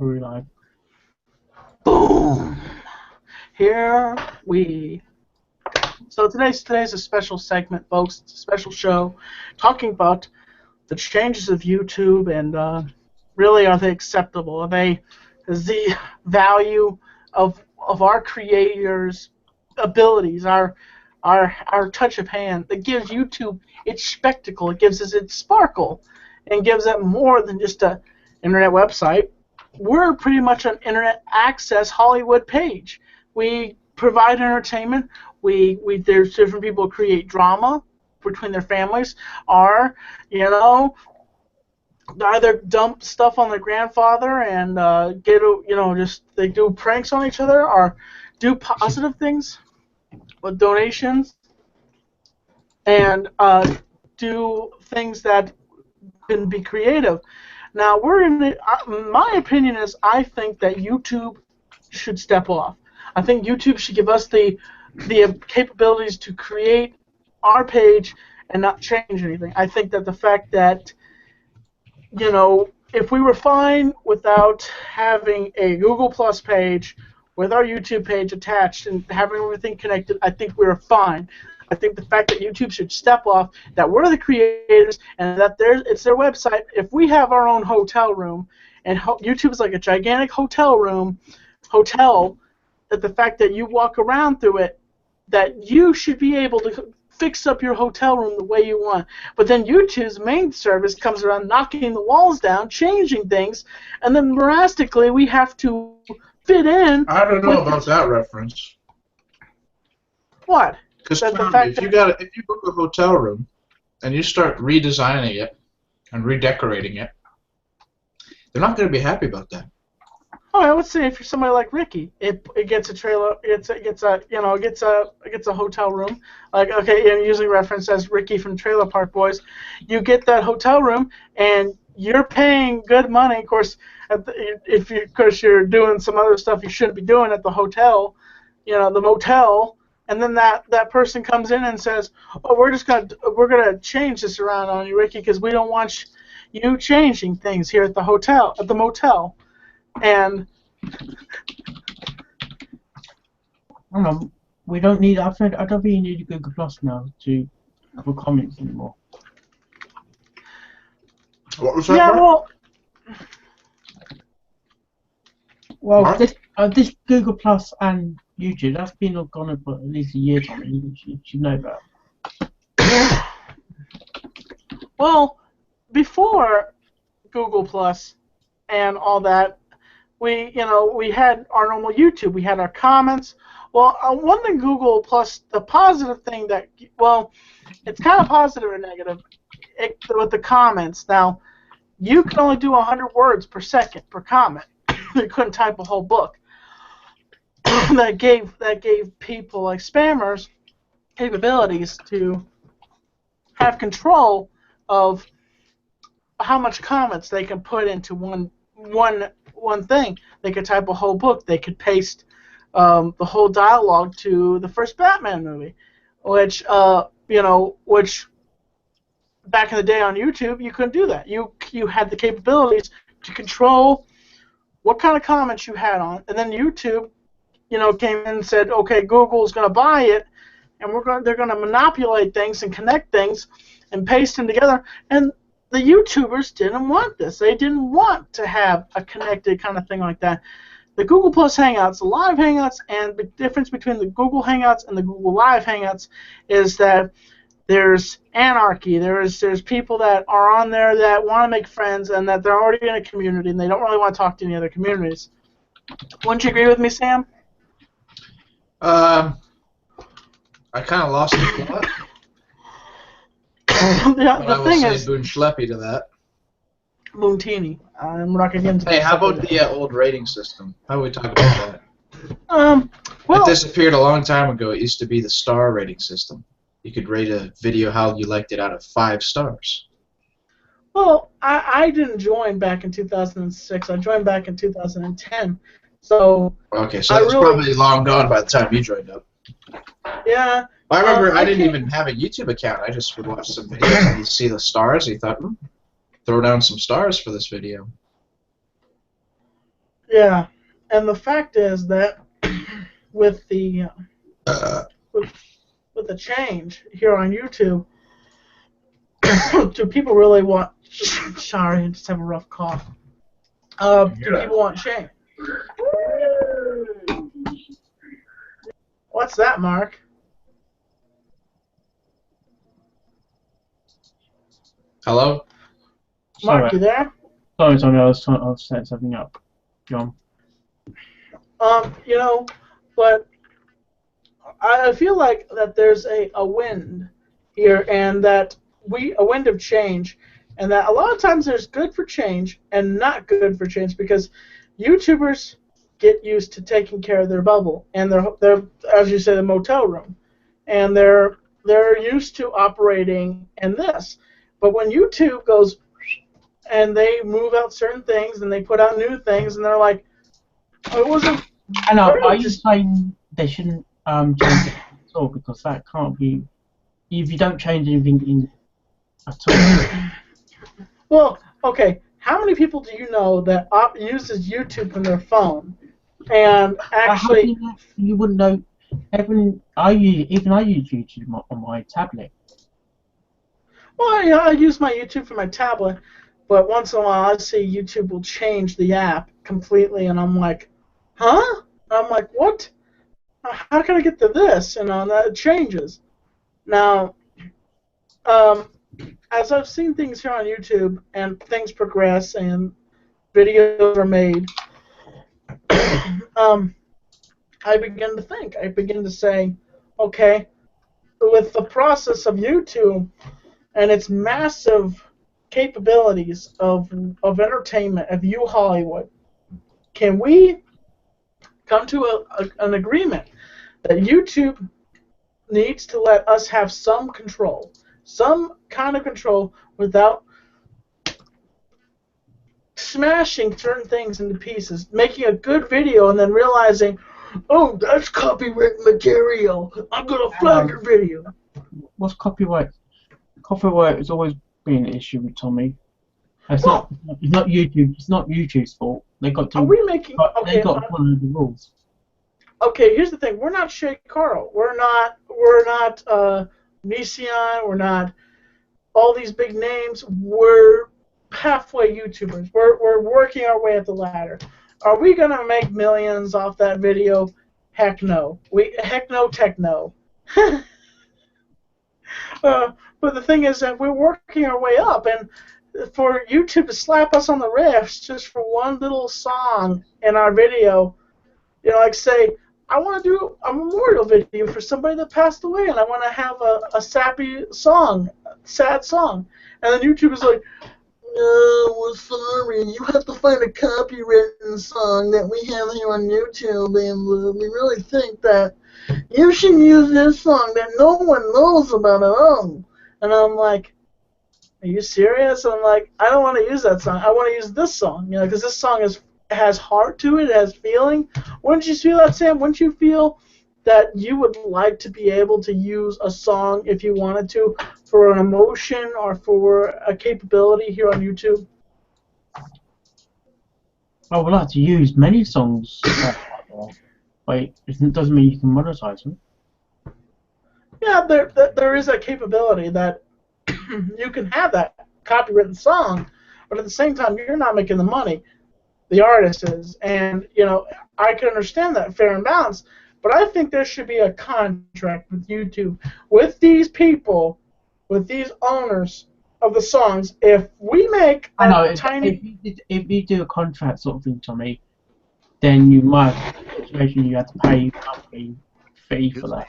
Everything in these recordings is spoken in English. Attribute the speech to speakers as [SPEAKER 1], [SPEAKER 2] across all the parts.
[SPEAKER 1] We're live.
[SPEAKER 2] Boom! Here we. So today's a special segment, folks. It's a special show talking about the changes of YouTube and really, are they acceptable? Is the value of our creators' abilities, our touch of hand that gives YouTube its spectacle, it gives us its sparkle, and gives it more than just a internet website. We're pretty much an internet access Hollywood page. We provide entertainment. There's different people who create drama between their families, or either dump stuff on their grandfather and just they do pranks on each other, or do positive things with donations, and do things that can be creative. Now, my opinion is, I think that YouTube should step off. I think YouTube should give us the capabilities to create our page and not change anything. I think that the fact that, if we were fine without having a Google Plus page with our YouTube page attached and having everything connected, I think we were fine. I think the fact that YouTube should step off, that we're the creators, and that it's their website. If we have our own hotel room, and YouTube is like a gigantic hotel, that the fact that you walk around through it, that you should be able to fix up your hotel room the way you want. But then YouTube's main service comes around knocking the walls down, changing things, and then drastically we have to fit in.
[SPEAKER 3] I don't know about that reference.
[SPEAKER 2] What?
[SPEAKER 3] Because if you book a hotel room and you start redesigning it and redecorating it, they're not going to be happy about that.
[SPEAKER 2] Oh, I would say if you're somebody like Ricky, it gets a trailer, it gets a hotel room. Like, okay, and usually referenced as Ricky from Trailer Park Boys. You get that hotel room and you're paying good money. Of course, because you're doing some other stuff you shouldn't be doing at the hotel, the motel. And then that person comes in and says, "Oh, we're gonna change this around on you, Ricky, because we don't want you changing things here at the motel." And
[SPEAKER 1] we don't need. I don't think you need Google Plus now to have comments anymore.
[SPEAKER 3] What was that?
[SPEAKER 2] Yeah,
[SPEAKER 1] well, this Google Plus and YouTube, that's been gone for at least a year. You should know that.
[SPEAKER 2] Well, before Google Plus and all that, we had our normal YouTube. We had our comments. Well, one thing Google Plus, the positive thing that, it's kind of positive or negative with the comments. Now, you can only do 100 words per second per comment. You couldn't type a whole book. that gave people like spammers capabilities to have control of how much comments they can put into one thing. They could type a whole book. They could paste the whole dialogue to the first Batman movie, which back in the day on YouTube you couldn't do that. You had the capabilities to control what kind of comments you had on, and then YouTube, came in and said, okay, Google's going to buy it, and they're going to manipulate things and connect things and paste them together. And the YouTubers didn't want this. They didn't want to have a connected kind of thing like that. The Google Plus Hangouts, the live Hangouts, and the difference between the Google Hangouts and the Google Live Hangouts is that there's anarchy. There's people that are on there that want to make friends and that they're already in a community and they don't really want to talk to any other communities. Wouldn't you agree with me, Sam?
[SPEAKER 3] I kind of lost the plot.
[SPEAKER 2] The thing is,
[SPEAKER 3] Boon Schleppy to that.
[SPEAKER 2] Moontini. We're not going to get into
[SPEAKER 3] Hey, how about the old rating system? How would we talk about
[SPEAKER 2] that?
[SPEAKER 3] It disappeared a long time ago. It used to be the star rating system. You could rate a video how you liked it out of 5 stars.
[SPEAKER 2] Well, I didn't join back in 2006. I joined back in 2010. So
[SPEAKER 3] okay, so that's probably long gone by the time you joined up.
[SPEAKER 2] Yeah.
[SPEAKER 3] I remember I didn't even have a YouTube account. I just would watch some videos and you'd see the stars. And you thought, throw down some stars for this video.
[SPEAKER 2] Yeah, and the fact is that with the with, with the change here on YouTube, do people really want? Sorry, I just have a rough cough. Do people want change? What's that, Mark?
[SPEAKER 3] Hello?
[SPEAKER 1] Sorry,
[SPEAKER 2] Mark, you there?
[SPEAKER 1] sorry, Tommy. I was setting something up. John.
[SPEAKER 2] You know, but I feel like that there's a wind here, and that a wind of change, and that a lot of times there's good for change and not good for change because YouTubers get used to taking care of their bubble and their as you say the motel room, and they're used to operating in this, but when YouTube goes and they move out certain things and they put out new things and they're like, oh, it wasn't.
[SPEAKER 1] I know. Are you saying they shouldn't change it at all because that can't be? If you don't change anything at all.
[SPEAKER 2] Well, okay. How many people do you know that uses YouTube on their phone and actually?
[SPEAKER 1] You wouldn't know. Even I use YouTube on my tablet.
[SPEAKER 2] Well, yeah, I use my YouTube for my tablet, but once in a while I see YouTube will change the app completely, and I'm like, huh? I'm like, what? How can I get to this? And that changes. Now, as I've seen things here on YouTube and things progress and videos are made, I begin to think. I begin to say, okay, with the process of YouTube and its massive capabilities of entertainment, of Hollywood, can we come to an agreement that YouTube needs to let us have some control, some kind of control without smashing certain things into pieces, making a good video and then realizing, oh, that's copyright material. I'm going to flag your video.
[SPEAKER 1] What's copyright? Copyright has always been an issue with Tommy. It's not YouTube. It's not YouTube's fault. They got to.
[SPEAKER 2] Are we making? Okay,
[SPEAKER 1] they got to follow the rules.
[SPEAKER 2] Okay, here's the thing. We're not Shay Carl. We're not MCN. We're not all these big names. We're halfway YouTubers. We're working our way up the ladder. Are we gonna make millions off that video? Heck no. Heck no, tech no. But the thing is that we're working our way up, and for YouTube to slap us on the wrist just for one little song in our video, like say, I want to do a memorial video for somebody that passed away, and I want to have a sappy song, sad song, and then YouTube is like, no, we're sorry, you have to find a copywritten song that we have here on YouTube, and we really think that you should use this song that no one knows about at all. And I'm like, are you serious? And I'm like, I don't want to use that song. I want to use this song, because this song has heart to it, it has feeling. Wouldn't you feel that, Sam? Wouldn't you feel that you would like to be able to use a song if you wanted to for an emotion or for a capability here on YouTube?
[SPEAKER 1] I would like to use many songs, but it doesn't mean you can monetize them.
[SPEAKER 2] Yeah, there is a capability that you can have that copywritten song, but at the same time, you're not making the money. The artist is, and I can understand that fair and balanced, but I think there should be a contract with YouTube, with these people, with these owners of the songs. If we make
[SPEAKER 1] if you do a contract sort of thing, Tommy, then you might have a situation you have to pay a fee for that.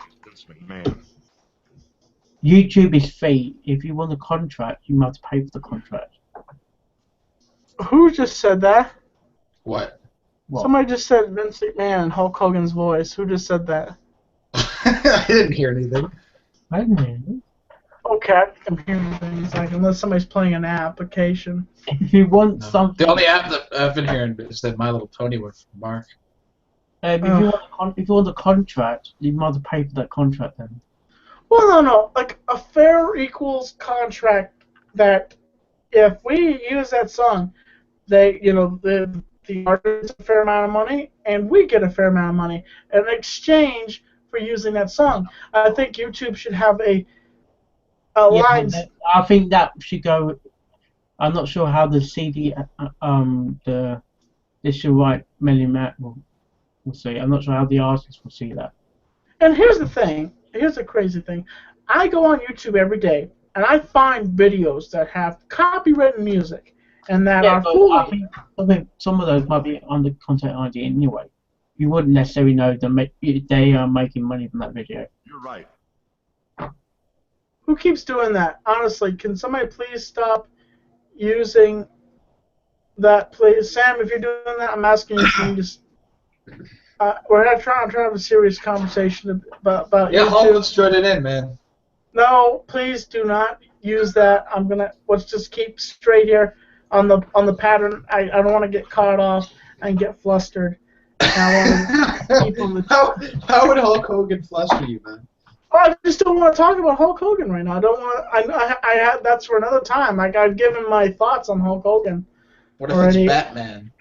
[SPEAKER 1] YouTube is free. If you want a contract, you must pay for the contract.
[SPEAKER 2] Who just said that?
[SPEAKER 3] What?
[SPEAKER 2] Somebody just said Vince McMahon, Hulk Hogan's voice. Who just said that?
[SPEAKER 3] I didn't hear anything.
[SPEAKER 1] I didn't hear anything.
[SPEAKER 2] Okay, I'm hearing things unless somebody's playing an application.
[SPEAKER 1] If you want something,
[SPEAKER 3] the only app that I've been hearing is that My Little Pony one from Mark.
[SPEAKER 1] If you want a contract, you must pay for that contract then.
[SPEAKER 2] Well, no, like a fair equals contract that if we use that song, they, the artist a fair amount of money, and we get a fair amount of money in exchange for using that song. I think YouTube should have a
[SPEAKER 1] Yeah,
[SPEAKER 2] line.
[SPEAKER 1] I think that should go. I'm not sure how the CD, the digital right Melly will see. I'm not sure how the artist will see that.
[SPEAKER 2] And here's the thing. Here's the crazy thing. I go on YouTube every day, and I find videos that have copyrighted music, and that
[SPEAKER 1] Yeah,
[SPEAKER 2] are
[SPEAKER 1] but
[SPEAKER 2] fully.
[SPEAKER 1] I think some of those might be under content ID anyway. You wouldn't necessarily know they are making money from that video.
[SPEAKER 4] You're right.
[SPEAKER 2] Who keeps doing that? Honestly, can somebody please stop using that, please? Sam, if you're doing that, I'm asking you, can you just... we're trying to have a serious conversation about
[SPEAKER 5] Yeah,
[SPEAKER 2] YouTube.
[SPEAKER 5] Hollywood's joining in, man.
[SPEAKER 2] No, please do not use that. Let's just keep straight here on the pattern. I don't want to get caught off and get flustered. I want to keep on the...
[SPEAKER 5] How would Hulk Hogan fluster you, man?
[SPEAKER 2] Oh, I just don't want to talk about Hulk Hogan right now. I don't want. That's for another time. I've given my thoughts on Hulk Hogan.
[SPEAKER 5] What if
[SPEAKER 2] already.
[SPEAKER 5] it's Batman?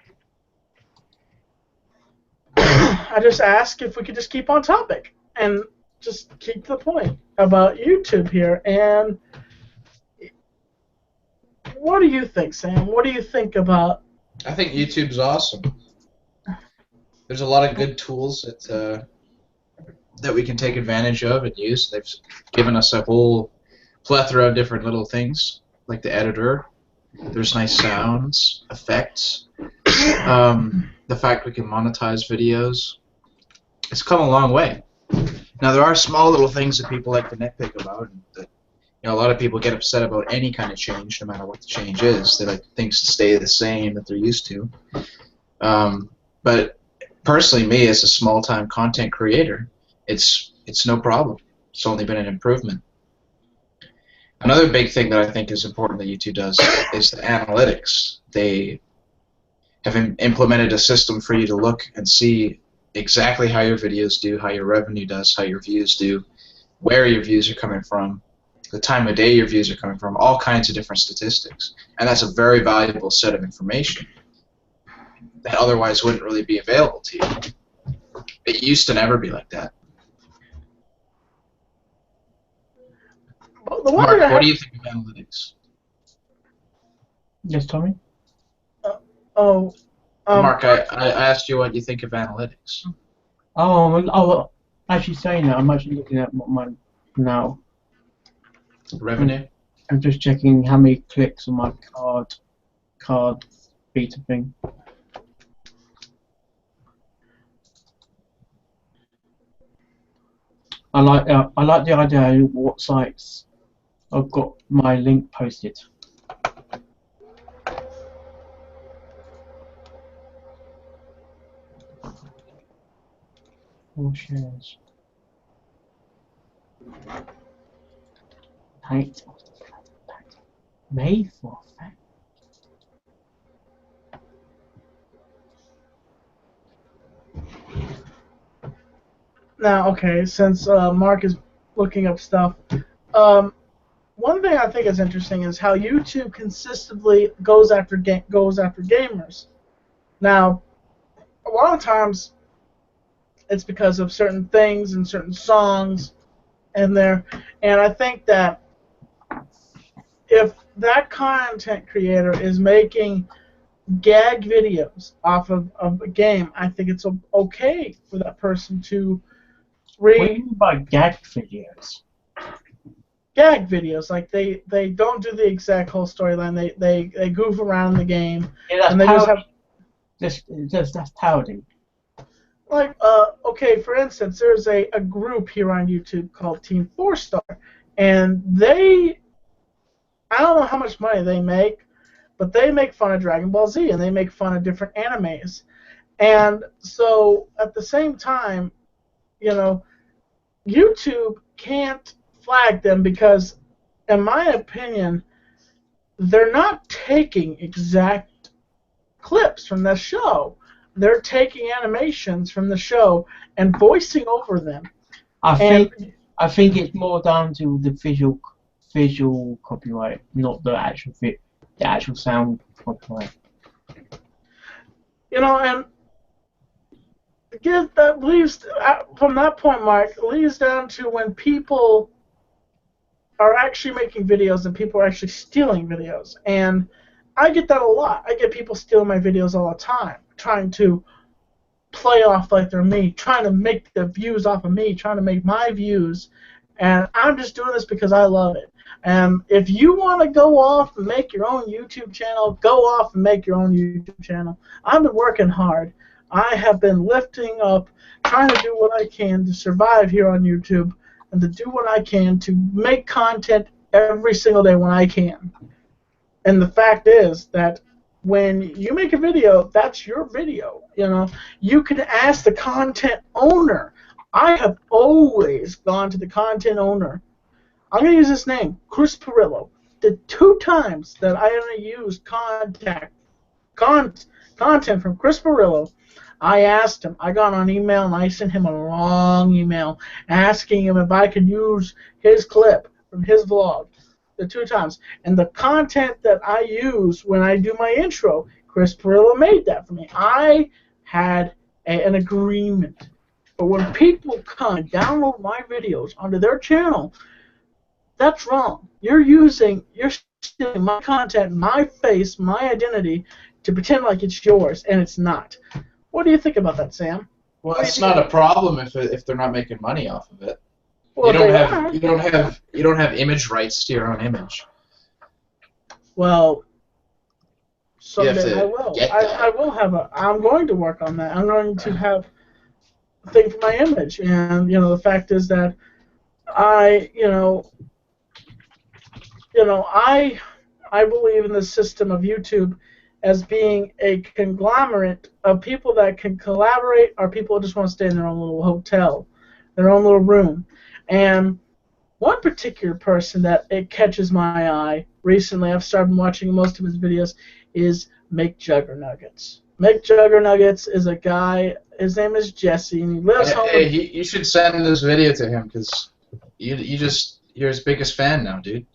[SPEAKER 2] I just ask if we could just keep on topic and just keep the point about YouTube here. And what do you think, Sam? What do you think about?
[SPEAKER 5] I think YouTube's awesome. There's a lot of good tools that we can take advantage of and use. They've given us a whole plethora of different little things, like the editor. There's nice sounds, effects. The fact we can monetize videos. It's come a long way. Now, there are small little things that people like to nitpick about. That, a lot of people get upset about any kind of change, no matter what the change is. They like things to stay the same that they're used to. But personally, me, as a small-time content creator, it's no problem. It's only been an improvement. Another big thing that I think is important that YouTube does is the analytics. They have implemented a system for you to look and see exactly how your videos do, how your revenue does, how your views do, where your views are coming from, the time of day your views are coming from, all kinds of different statistics. And that's a very valuable set of information that otherwise wouldn't really be available to you. It used to never be like that. Mark, what do you think of analytics?
[SPEAKER 1] Yes, Tommy?
[SPEAKER 2] Mark,
[SPEAKER 5] I asked you what you think of analytics.
[SPEAKER 1] Actually saying that, I'm actually looking at mine now.
[SPEAKER 5] Revenue?
[SPEAKER 1] I'm just checking how many clicks on my card beta thing. I like the idea of what sites I've got my link posted. All shares. Date of the date. May 4th.
[SPEAKER 2] Now, okay, since Mark is looking up stuff, one thing I think is interesting is how YouTube consistently goes after gamers. Now, a lot of times it's because of certain things and certain songs in there, and I think that if that content creator is making gag videos off of a game, I think it's okay for that person to
[SPEAKER 1] What do you mean by gag videos?
[SPEAKER 2] Gag videos, like they don't do the exact whole storyline. They goof around in the game,
[SPEAKER 1] Yeah,
[SPEAKER 2] and they just have
[SPEAKER 1] that's touting.
[SPEAKER 2] like okay, for instance, there's a group here on YouTube called Team 4-Star, and I don't know how much money they make, but they make fun of Dragon Ball Z and they make fun of different animes, and so at the same time, YouTube can't flag them because, in my opinion, they're not taking exact clips from the show. They're taking animations from the show and voicing over them.
[SPEAKER 1] I think it's more down to the visual copyright, not the actual sound copyright.
[SPEAKER 2] And that leaves from that point, Mark, leads down to when people are actually making videos and people are actually stealing videos. And I get that a lot. I get people stealing my videos all the time, trying to play off like they're me, trying to make the views off of me, trying to make my views. And I'm just doing this because I love it. And if you want to go off and make your own YouTube channel, go off and make your own YouTube channel. I've been working hard. I have been lifting up, trying to do what I can to survive here on YouTube and to do what I can to make content every single day when I can. And the fact is that when you make a video, that's your video. You can ask the content owner. I have always gone to the content owner. I'm going to use this name, Chris Perillo. The 2 times that I only used content from Chris Perillo, I asked him. I got on email and I sent him a long email asking him if I could use his clip from his vlog. The 2 times. And the content that I use when I do my intro, Chris Perillo made that for me. I had an agreement. But when people come and download my videos onto their channel, that's wrong. You're stealing my content, my face, my identity to pretend like it's yours, and it's not. What do you think about that, Sam?
[SPEAKER 5] Well, it's not a problem if they're not making money off of it.
[SPEAKER 2] Well,
[SPEAKER 5] you don't have image rights to your own image.
[SPEAKER 2] Well, someday
[SPEAKER 5] to
[SPEAKER 2] I will.
[SPEAKER 5] get that.
[SPEAKER 2] I will have I'm going to work on that. I'm going to have a thing for my image, and the fact is that I believe in the system of YouTube as being a conglomerate of people that can collaborate or people who just want to stay in their own little hotel, their own little room. And one particular person that it catches my eye recently, I've started watching most of his videos, is Make Juggernuggets. Make Juggernuggets is a guy, his name is Jesse, and he lives home.
[SPEAKER 5] Hey, you should send this video to him because you're his biggest fan now, dude.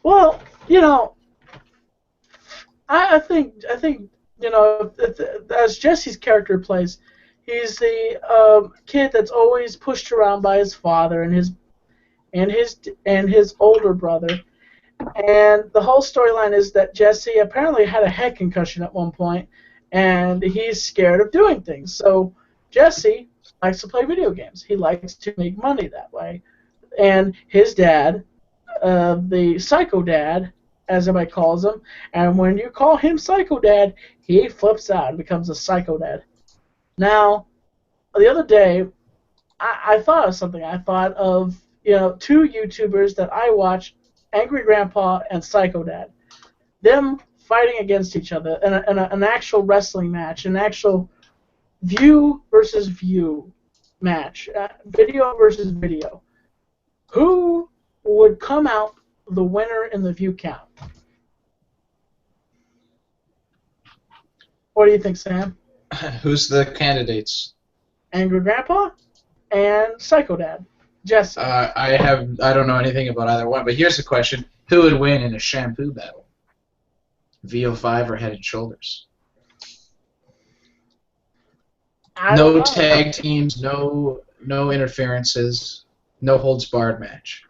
[SPEAKER 2] Well, I think as Jesse's character plays, he's the kid that's always pushed around by his father and his older brother. And the whole storyline is that Jesse apparently had a head concussion at one point, and he's scared of doing things. So Jesse likes to play video games. He likes to make money that way. And his dad, the Psycho Dad, as everybody calls him, and when you call him Psycho Dad, he flips out and becomes a Psycho Dad. Now, the other day, I thought of something. I thought of 2 YouTubers that I watch, Angry Grandpa and Psycho Dad. Them fighting against each other in an actual wrestling match, an actual view versus view match, video versus video. Who would come out the winner in the view count? What do you think, Sam?
[SPEAKER 5] Who's the candidates?
[SPEAKER 2] Angry Grandpa and Psycho Dad. Jesse.
[SPEAKER 5] I don't know anything about either one, but here's the question: who would win in a shampoo battle? VO5 or Head and Shoulders? No tag teams, no interferences, no holds barred match.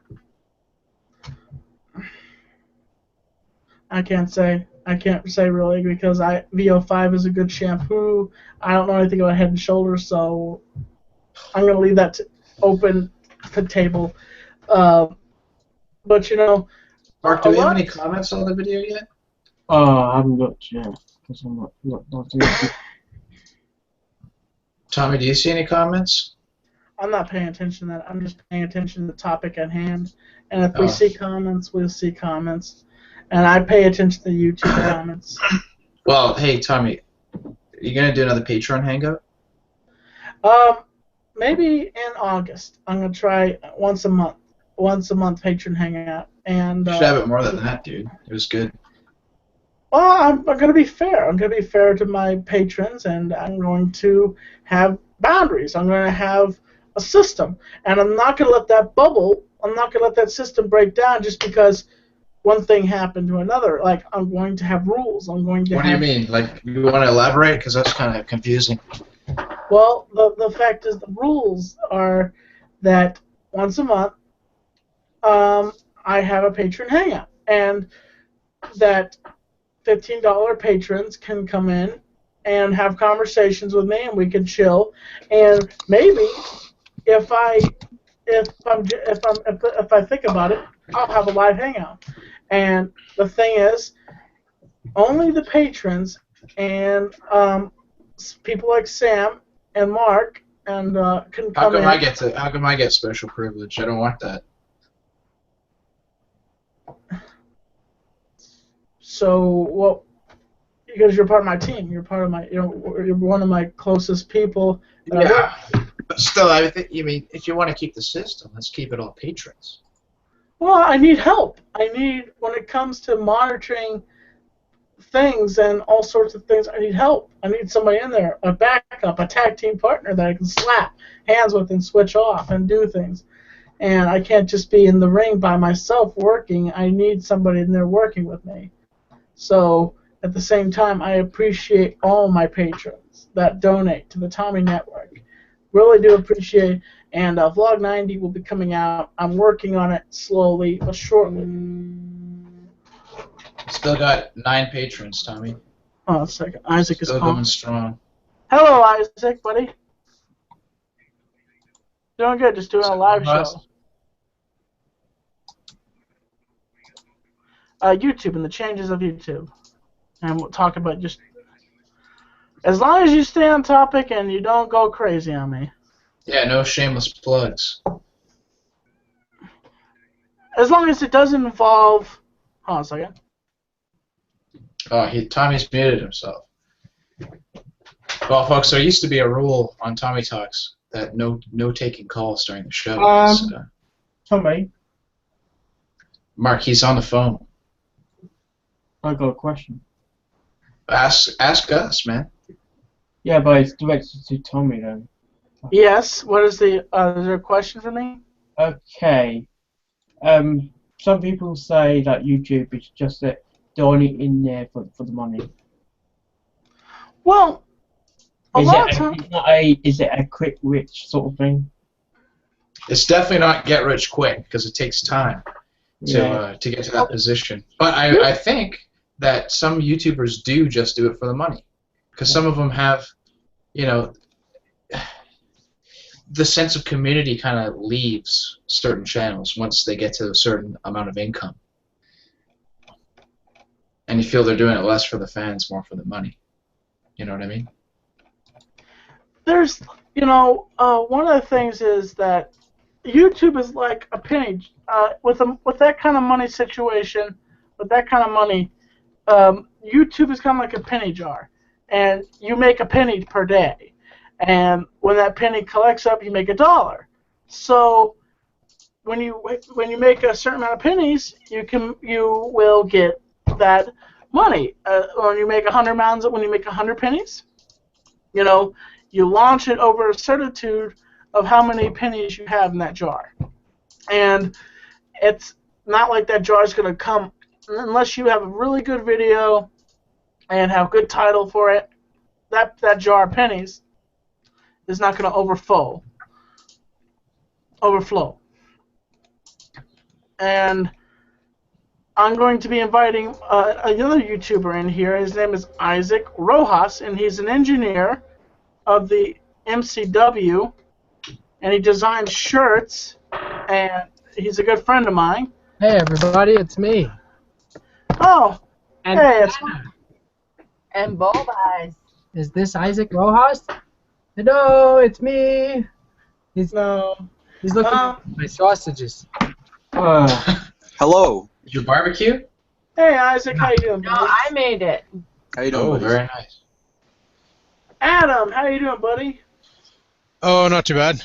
[SPEAKER 2] I can't say really because VO5 is a good shampoo. I don't know anything about Head and Shoulders, so I'm gonna leave that open to the table. But
[SPEAKER 5] Mark, do we have any comments on the video yet?
[SPEAKER 1] I haven't looked yet because I'm not doing it.
[SPEAKER 5] Tommy, do you see any comments?
[SPEAKER 2] I'm not paying attention to that. I'm just paying attention to the topic at hand. And if we see comments, we'll see comments. And I pay attention to the YouTube comments.
[SPEAKER 5] Well, hey, Tommy, are you going to do another Patreon hangout?
[SPEAKER 2] Maybe in August. I'm going to try once a month Patreon hangout. And
[SPEAKER 5] You should have it more than that, dude. It was good.
[SPEAKER 2] Well, I'm going to be fair. I'm going to be fair to my patrons, and I'm going to have boundaries. I'm going to have a system, and I'm not going to let that bubble, I'm not going to let that system break down just because one thing happened to another. Like, I'm going to have rules. I'm going to
[SPEAKER 5] What
[SPEAKER 2] have...
[SPEAKER 5] do you mean? Like, you want to elaborate? Because that's kind of confusing.
[SPEAKER 2] Well, the fact is, the rules are that once a month, I have a patron hangout, and that $15 patrons can come in and have conversations with me, and we can chill. And maybe if I think about it, I'll have a live hangout. And the thing is, only the patrons and people like Sam and Mark and can
[SPEAKER 5] How
[SPEAKER 2] come
[SPEAKER 5] come
[SPEAKER 2] in.
[SPEAKER 5] How come I get special privilege? I don't want that.
[SPEAKER 2] So, well, because you're part of my team, you're part of my, you're one of my closest people that I work.
[SPEAKER 5] But still, I think you mean if you want to keep the system, let's keep it all patrons.
[SPEAKER 2] Well, I need help. I need, when it comes to monitoring things and all sorts of things, I need help. I need somebody in there, a backup, a tag team partner that I can slap hands with and switch off and do things. And I can't just be in the ring by myself working. I need somebody in there working with me. So, at the same time, I appreciate all my patrons that donate to the Tommy Network. Really do appreciate. And Vlog 90 will be coming out. I'm working on it slowly but surely.
[SPEAKER 5] Still got 9 patrons, Tommy.
[SPEAKER 2] Oh, a second. Isaac is
[SPEAKER 5] Still
[SPEAKER 2] calling.
[SPEAKER 5] going strong.
[SPEAKER 2] Hello, Isaac, buddy. Doing good. Just doing a live show. YouTube and the changes of YouTube. And we'll talk about just... As long as you stay on topic and you don't go crazy on me.
[SPEAKER 5] Yeah, no shameless plugs.
[SPEAKER 2] As long as it doesn't involve... Hold on a second.
[SPEAKER 5] Oh, Tommy's muted himself. Well, folks, there used to be a rule on Tommy Talks that no taking calls during the show.
[SPEAKER 1] Tommy,
[SPEAKER 5] Mark, he's on the phone.
[SPEAKER 1] I got a question.
[SPEAKER 5] Ask us, man.
[SPEAKER 1] Yeah, but it's directed to Tommy though.
[SPEAKER 2] Yes. What is the... is there a question for me?
[SPEAKER 1] Okay. Some people say that YouTube is just throwing it in there for the money.
[SPEAKER 2] Well, a lot of times...
[SPEAKER 1] Is it a quick rich sort of thing?
[SPEAKER 5] It's definitely not get rich quick because it takes time to get to that position. But I think that some YouTubers do just do it for the money because some of them have, you know, the sense of community kind of leaves certain channels once they get to a certain amount of income. And you feel they're doing it less for the fans, more for the money. You know what I mean?
[SPEAKER 2] There's, you know, one of the things is that YouTube is like a penny. With that kind of money situation, with that kind of money, YouTube is kind of like a penny jar. And you make a penny per day. And when that penny collects up, you make $1. So when you make a certain amount of pennies, you will get that money. When you make 100 pennies, you know, you launch it over a certitude of how many pennies you have in that jar. And it's not like that jar is going to come unless you have a really good video and have good title for it. That jar of pennies is not going to overflow. And I'm going to be inviting another YouTuber in here. His name is Isaac Rojas, and he's an engineer of the MCW, and he designs shirts, and he's a good friend of mine.
[SPEAKER 4] Hey everybody, it's me.
[SPEAKER 2] Oh,
[SPEAKER 4] And
[SPEAKER 2] hey, it's...
[SPEAKER 6] And Bold Eyes.
[SPEAKER 4] Is this Isaac Rojas? Hello, it's me. He's looking at my sausages.
[SPEAKER 7] Hello.
[SPEAKER 5] Your barbecue?
[SPEAKER 2] Hey, Isaac, how you doing,
[SPEAKER 6] No,
[SPEAKER 2] buddy?
[SPEAKER 6] I made it.
[SPEAKER 7] How you doing,
[SPEAKER 5] Oh,
[SPEAKER 7] buddy?
[SPEAKER 5] very nice.
[SPEAKER 2] Adam, how you doing, buddy?
[SPEAKER 8] Oh, not too bad.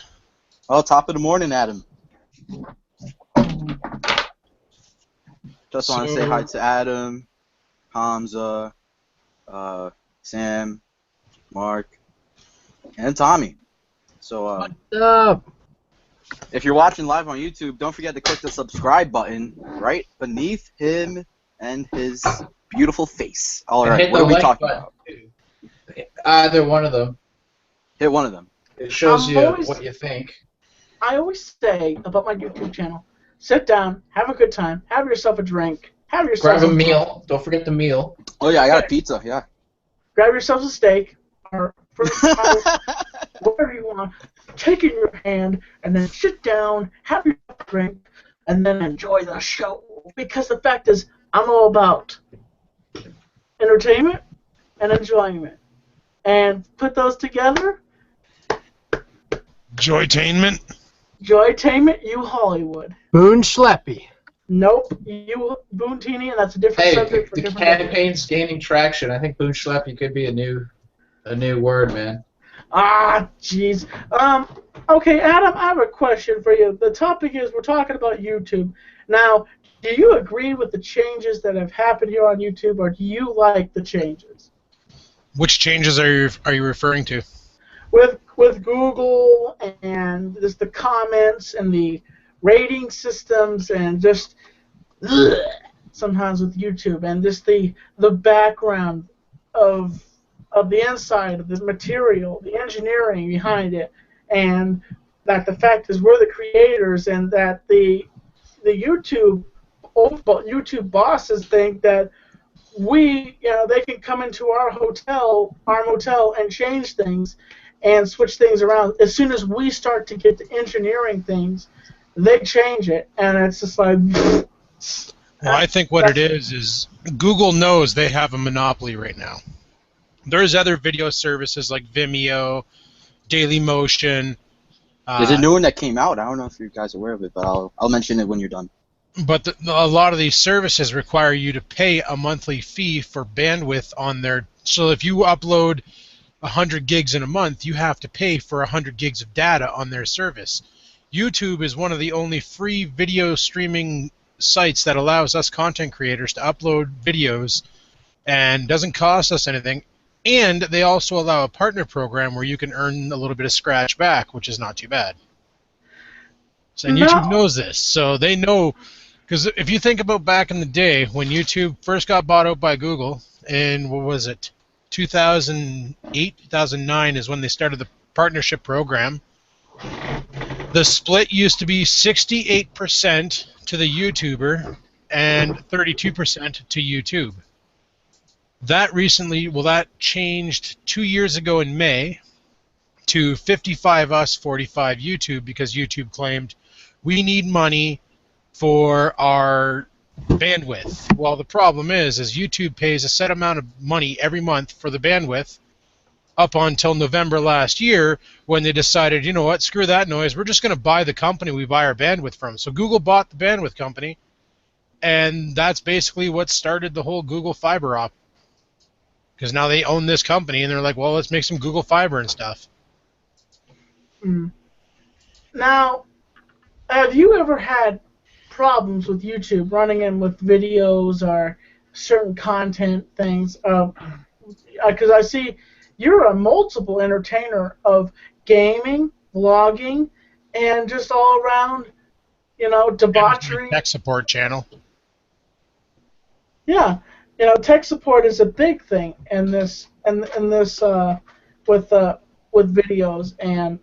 [SPEAKER 7] Oh, top of the morning, Adam. Just want to say hi to Adam, Hamza, Sam, Mark, and Tommy. So,
[SPEAKER 4] What's up?
[SPEAKER 7] If you're watching live on YouTube, don't forget to click the subscribe button right beneath him and his beautiful face. All
[SPEAKER 5] And
[SPEAKER 7] right,
[SPEAKER 5] hit
[SPEAKER 7] what
[SPEAKER 5] the
[SPEAKER 7] are we
[SPEAKER 5] like
[SPEAKER 7] talking
[SPEAKER 5] button,
[SPEAKER 7] about?
[SPEAKER 5] too. Either one of them.
[SPEAKER 7] Hit one of them.
[SPEAKER 5] It shows
[SPEAKER 2] I'm
[SPEAKER 5] you
[SPEAKER 2] always-
[SPEAKER 5] what you think.
[SPEAKER 2] I always say about my YouTube channel, sit down, have a good time, have yourself a drink, have yourself
[SPEAKER 5] Grab a meal. Don't forget the meal.
[SPEAKER 7] Oh yeah, I got a pizza. Yeah.
[SPEAKER 2] grab yourselves a steak or whatever you want. Take it in your hand and then sit down, have your drink, and then enjoy the show. Because the fact is, I'm all about entertainment and enjoyment. And put those together,
[SPEAKER 8] Joytainment.
[SPEAKER 2] Joytainment, you Hollywood.
[SPEAKER 4] Boone Schleppy.
[SPEAKER 2] Nope, you Boontini, and that's a different
[SPEAKER 5] Hey,
[SPEAKER 2] subject for
[SPEAKER 5] the
[SPEAKER 2] different day.
[SPEAKER 5] campaign's gaining traction. I think Boone Schleppy could be a new word, man.
[SPEAKER 2] Ah, jeez. Okay, Adam, I have a question for you. The topic is we're talking about YouTube. Now, do you agree with the changes that have happened here on YouTube, or do you like the changes?
[SPEAKER 8] Which changes are you referring to?
[SPEAKER 2] With Google and just the comments and the rating systems and just sometimes with YouTube and just the background of the inside of the material, the engineering behind it, and that the fact is we're the creators and that the YouTube bosses think that they can come into our motel and change things and switch things around. As soon as we start to get to engineering things, they change it, and it's just like.
[SPEAKER 8] Well, I think what it is Google knows they have a monopoly right now. There's other video services like Vimeo, Dailymotion.
[SPEAKER 7] There's a new one that came out. I don't know if you guys are aware of it, but I'll mention it when you're done.
[SPEAKER 8] But a lot of these services require you to pay a monthly fee for bandwidth on their. So if you upload 100 gigs in a month, you have to pay for 100 gigs of data on their service. YouTube is one of the only free video streaming sites that allows us content creators to upload videos and doesn't cost us anything. And they also allow a partner program where you can earn a little bit of scratch back, which is not too bad. So, and YouTube knows this, so they know. Because if you think about back in the day when YouTube first got bought out by Google, and what was it, 2008, 2009 is when they started the partnership program. The split used to be 68% to the YouTuber and 32% to YouTube. That changed 2 years ago in May to 55 us, 45 YouTube, because YouTube claimed we need money for our bandwidth. Well, the problem is YouTube pays a set amount of money every month for the bandwidth up until November last year when they decided, you know what, screw that noise, we're just going to buy the company we buy our bandwidth from. So Google bought the bandwidth company, and that's basically what started the whole Google Fiber op. Because now they own this company, and they're like, well, let's make some Google Fiber and stuff.
[SPEAKER 2] Now, have you ever had problems with YouTube running in with videos or certain content things? Because I see you're a multiple entertainer of gaming, vlogging, and just all around, debauchery.
[SPEAKER 8] Tech support channel.
[SPEAKER 2] Yeah, tech support is a big thing in this with videos. And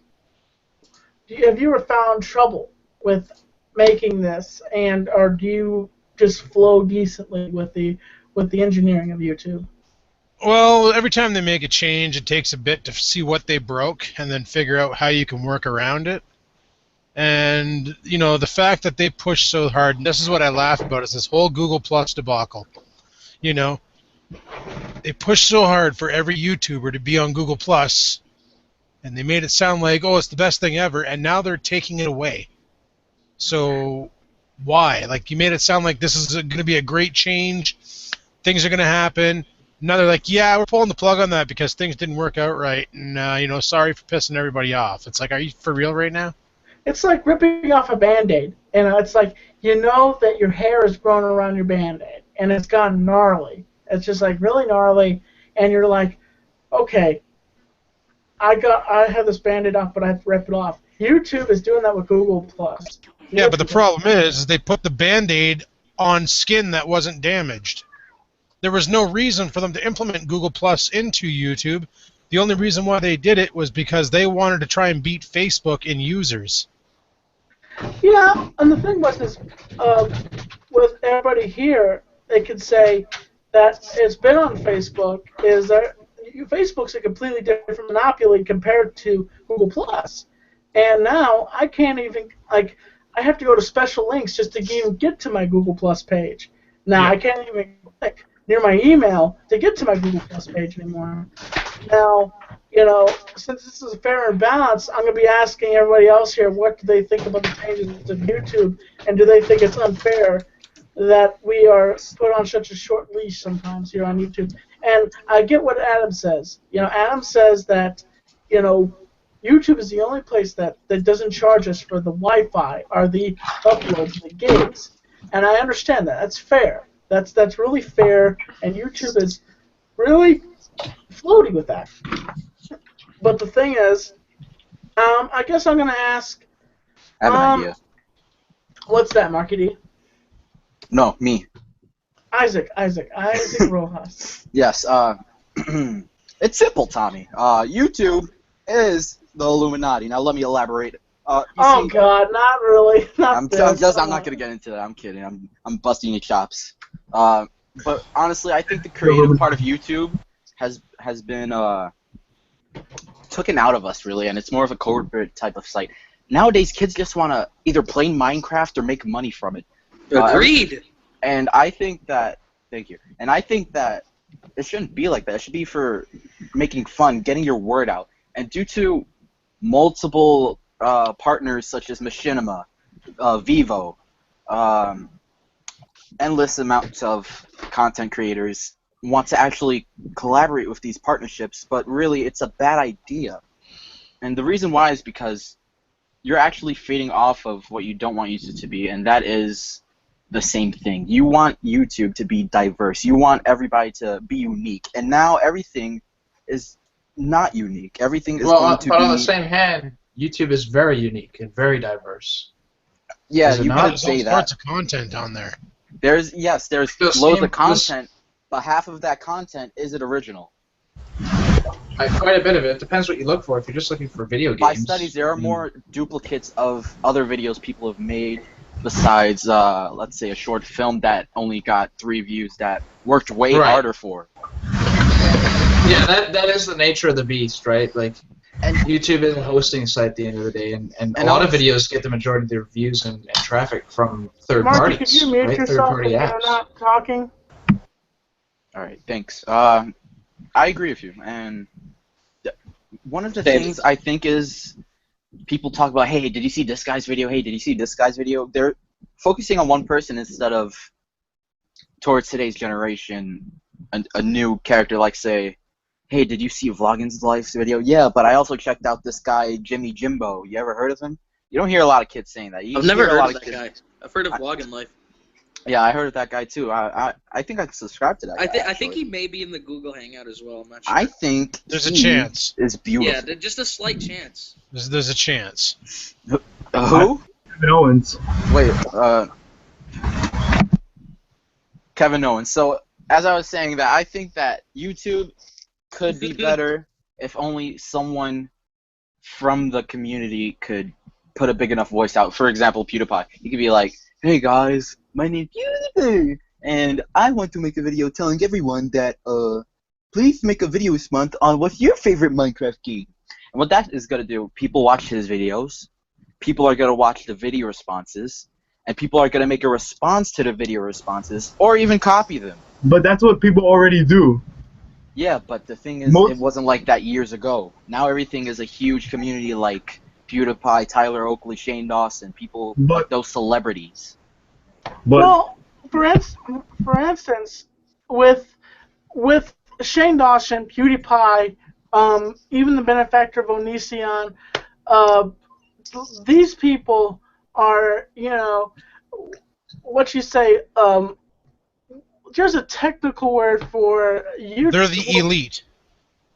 [SPEAKER 2] have you ever found trouble with making this, or do you just flow decently with the engineering of YouTube?
[SPEAKER 8] Well, every time they make a change, it takes a bit to see what they broke and then figure out how you can work around it. And, the fact that they push so hard, and this is what I laugh about, is this whole Google Plus debacle. They push so hard for every YouTuber to be on Google Plus, and they made it sound like, oh, it's the best thing ever, and now they're taking it away. So why? Like, you made it sound like this is going to be a great change, things are going to happen. Now they're like, yeah, we're pulling the plug on that because things didn't work out right, and sorry for pissing everybody off. It's like, are you for real right now?
[SPEAKER 2] It's like ripping off a Band-Aid, and it's like that your hair is growing around your Band-Aid, and it's gone gnarly. It's just like really gnarly, and you're like, okay, I have this Band-Aid off, but I have to rip it off. YouTube is doing that with Google Plus.
[SPEAKER 8] Yeah, but the problem is they put the Band-Aid on skin that wasn't damaged. There was no reason for them to implement Google Plus into YouTube. The only reason why they did it was because they wanted to try and beat Facebook in users.
[SPEAKER 2] Yeah, and the thing was is, with everybody here, they could say that it's been on Facebook. Is that Facebook's a completely different monopoly compared to Google Plus, and now I can't even I have to go to special links just to even get to my Google Plus page. Now I can't even click near my email to get to my Google Plus page anymore. Now, since this is fair and balanced, I'm going to be asking everybody else here what do they think about the changes to YouTube, and do they think it's unfair that we are put on such a short leash sometimes here on YouTube? And I get what Adam says. Adam says that, YouTube is the only place that doesn't charge us for the Wi-Fi or the uploads, the gigs. And I understand that. That's fair. That's really fair, and YouTube is really floaty with that. But the thing is, I guess I'm going to ask...
[SPEAKER 7] I have an idea.
[SPEAKER 2] What's that, Marky D?
[SPEAKER 7] No, me.
[SPEAKER 2] Isaac Rojas.
[SPEAKER 7] Yes, it's simple, Tommy. YouTube is the Illuminati. Now let me elaborate.
[SPEAKER 2] God, not really.
[SPEAKER 7] I'm not going to get into that. I'm kidding. I'm busting your chops. But honestly, I think the creative part of YouTube has been taken out of us, really, and it's more of a corporate type of site. Nowadays, kids just want to either play Minecraft or make money from it.
[SPEAKER 9] Agreed.
[SPEAKER 7] And I think that, thank you, and I think that it shouldn't be like that. It should be for making fun, getting your word out. And due to multiple partners such as Machinima, Vivo, endless amounts of content creators want to actually collaborate with these partnerships, but really it's a bad idea. And the reason why is because you're actually feeding off of what you don't want YouTube to be, and that is the same thing. You want YouTube to be diverse. You want everybody to be unique. And now everything is not unique. Everything is going to be...
[SPEAKER 3] But on the same hand, YouTube is very unique and very diverse.
[SPEAKER 7] Yeah, you could say
[SPEAKER 8] There's
[SPEAKER 7] that.
[SPEAKER 8] all sorts of content on there.
[SPEAKER 7] There's loads of content, but half of that content isn't original.
[SPEAKER 3] Quite a bit of it. It depends what you look for. If you're just looking for video games.
[SPEAKER 7] By studies, there are more duplicates of other videos people have made besides, let's say, a short film that only got 3 views that worked way harder for.
[SPEAKER 3] Yeah, that is the nature of the beast, right? Like, and YouTube is a hosting site at the end of the day, and a lot of videos get the majority of their views and traffic from third parties.
[SPEAKER 2] Marty, could you mute yourself when you're not talking?
[SPEAKER 7] All right, thanks. I agree with you, and one of the things I think is people talk about, hey, did you see this guy's video? Hey, did you see this guy's video? They're focusing on one person instead of, towards today's generation, a new character like, say, hey, did you see Vloggin's Life's video? Yeah, but I also checked out this guy, Jimmy Jimbo. You ever heard of him? You don't hear a lot of kids saying that.
[SPEAKER 9] I've never heard of that guy. I've heard of Vloggin' Life.
[SPEAKER 7] Yeah, I heard of that guy too. I think I subscribe to that guy.
[SPEAKER 9] I think he may be in the Google Hangout as well. I'm not sure.
[SPEAKER 7] I think
[SPEAKER 8] there's a chance.
[SPEAKER 7] Is beautiful.
[SPEAKER 9] Yeah, just a slight chance.
[SPEAKER 8] There's a chance.
[SPEAKER 7] Who?
[SPEAKER 4] Kevin Owens.
[SPEAKER 7] Wait, Kevin Owens. So, as I was saying, that I think that YouTube could be better if only someone from the community could put a big enough voice out. For example, PewDiePie. He could be like, hey guys, my name's PewDiePie, and I want to make a video telling everyone that, please make a video this month on what's your favorite Minecraft game. And what that is going to do, people watch his videos, people are going to watch the video responses, and people are going to make a response to the video responses, or even copy them.
[SPEAKER 4] But that's what people already do.
[SPEAKER 7] Yeah, but the thing is, it wasn't like that years ago. Now everything is a huge community like PewDiePie, Tyler Oakley, Shane Dawson, people like those celebrities.
[SPEAKER 2] Well, for instance, with Shane Dawson, PewDiePie, even the benefactor of Onision, these people are, what you say, there's a technical word for YouTube.
[SPEAKER 8] They're the elite.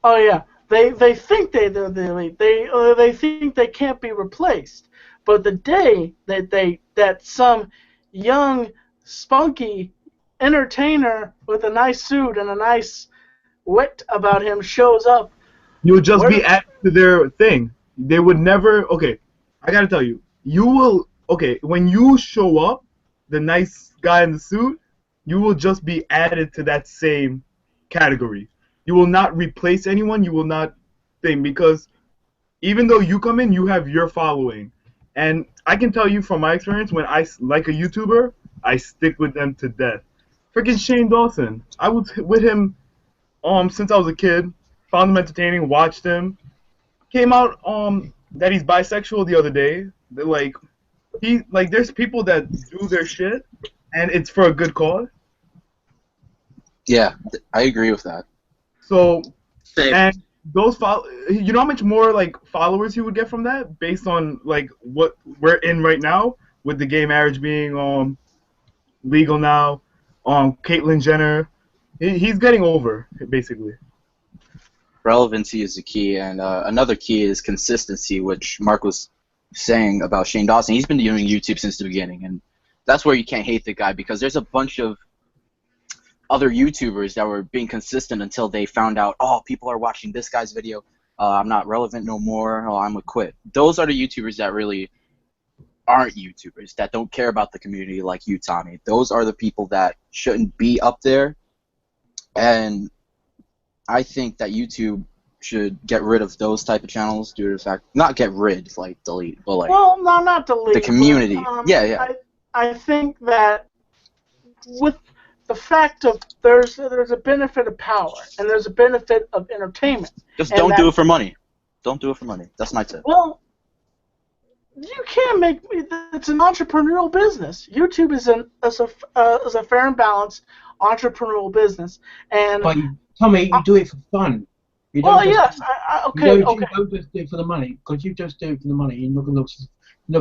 [SPEAKER 2] Oh, yeah. They think they're the elite. They think they can't be replaced. But the day that some young, spunky entertainer with a nice suit and a nice wit about him shows up,
[SPEAKER 10] You'll just be added to their thing. They would never. Okay, I gotta tell you, you will. Okay, when you show up, the nice guy in the suit, you will just be added to that same category. You will not replace anyone. You will not think, because even though you come in, you have your following, and I can tell you from my experience, when I like a YouTuber, I stick with them to death. Freaking Shane Dawson, I was with him since I was a kid. Found him entertaining. Watched him. Came out that he's bisexual the other day. They're like, there's people that do their shit, and it's for a good cause.
[SPEAKER 7] Yeah, I agree with that.
[SPEAKER 10] So,
[SPEAKER 9] Same.
[SPEAKER 10] and those you know how much more like followers you would get from that, based on like what we're in right now, with the gay marriage being legal now. Caitlyn Jenner, he's getting over basically.
[SPEAKER 7] Relevancy is the key, and another key is consistency, which Mark was saying about Shane Dawson. He's been doing YouTube since the beginning, and that's where you can't hate the guy, because there's a bunch of other YouTubers that were being consistent until they found out, oh, people are watching this guy's video, I'm not relevant no more, oh, I'm gonna quit. Those are the YouTubers that really aren't YouTubers, that don't care about the community like you, Tommy. Those are the people that shouldn't be up there, and I think that YouTube should get rid of those type of channels due to the fact, not get rid, like delete, but like,
[SPEAKER 2] well, no, not delete.
[SPEAKER 7] the community.
[SPEAKER 2] But,
[SPEAKER 7] Yeah.
[SPEAKER 2] I think that with the fact of there's a benefit of power and there's a benefit of entertainment.
[SPEAKER 7] Just don't do it for money. Don't do it for money. That's my tip.
[SPEAKER 2] Well, you can't make it's an entrepreneurial business. YouTube is a fair and balanced entrepreneurial business, and
[SPEAKER 1] But Tommy, you do it for fun. You don't
[SPEAKER 2] well,
[SPEAKER 1] just,
[SPEAKER 2] yes, okay,
[SPEAKER 1] you
[SPEAKER 2] okay.
[SPEAKER 1] don't just do it for the money, because you just do it for the money. You're not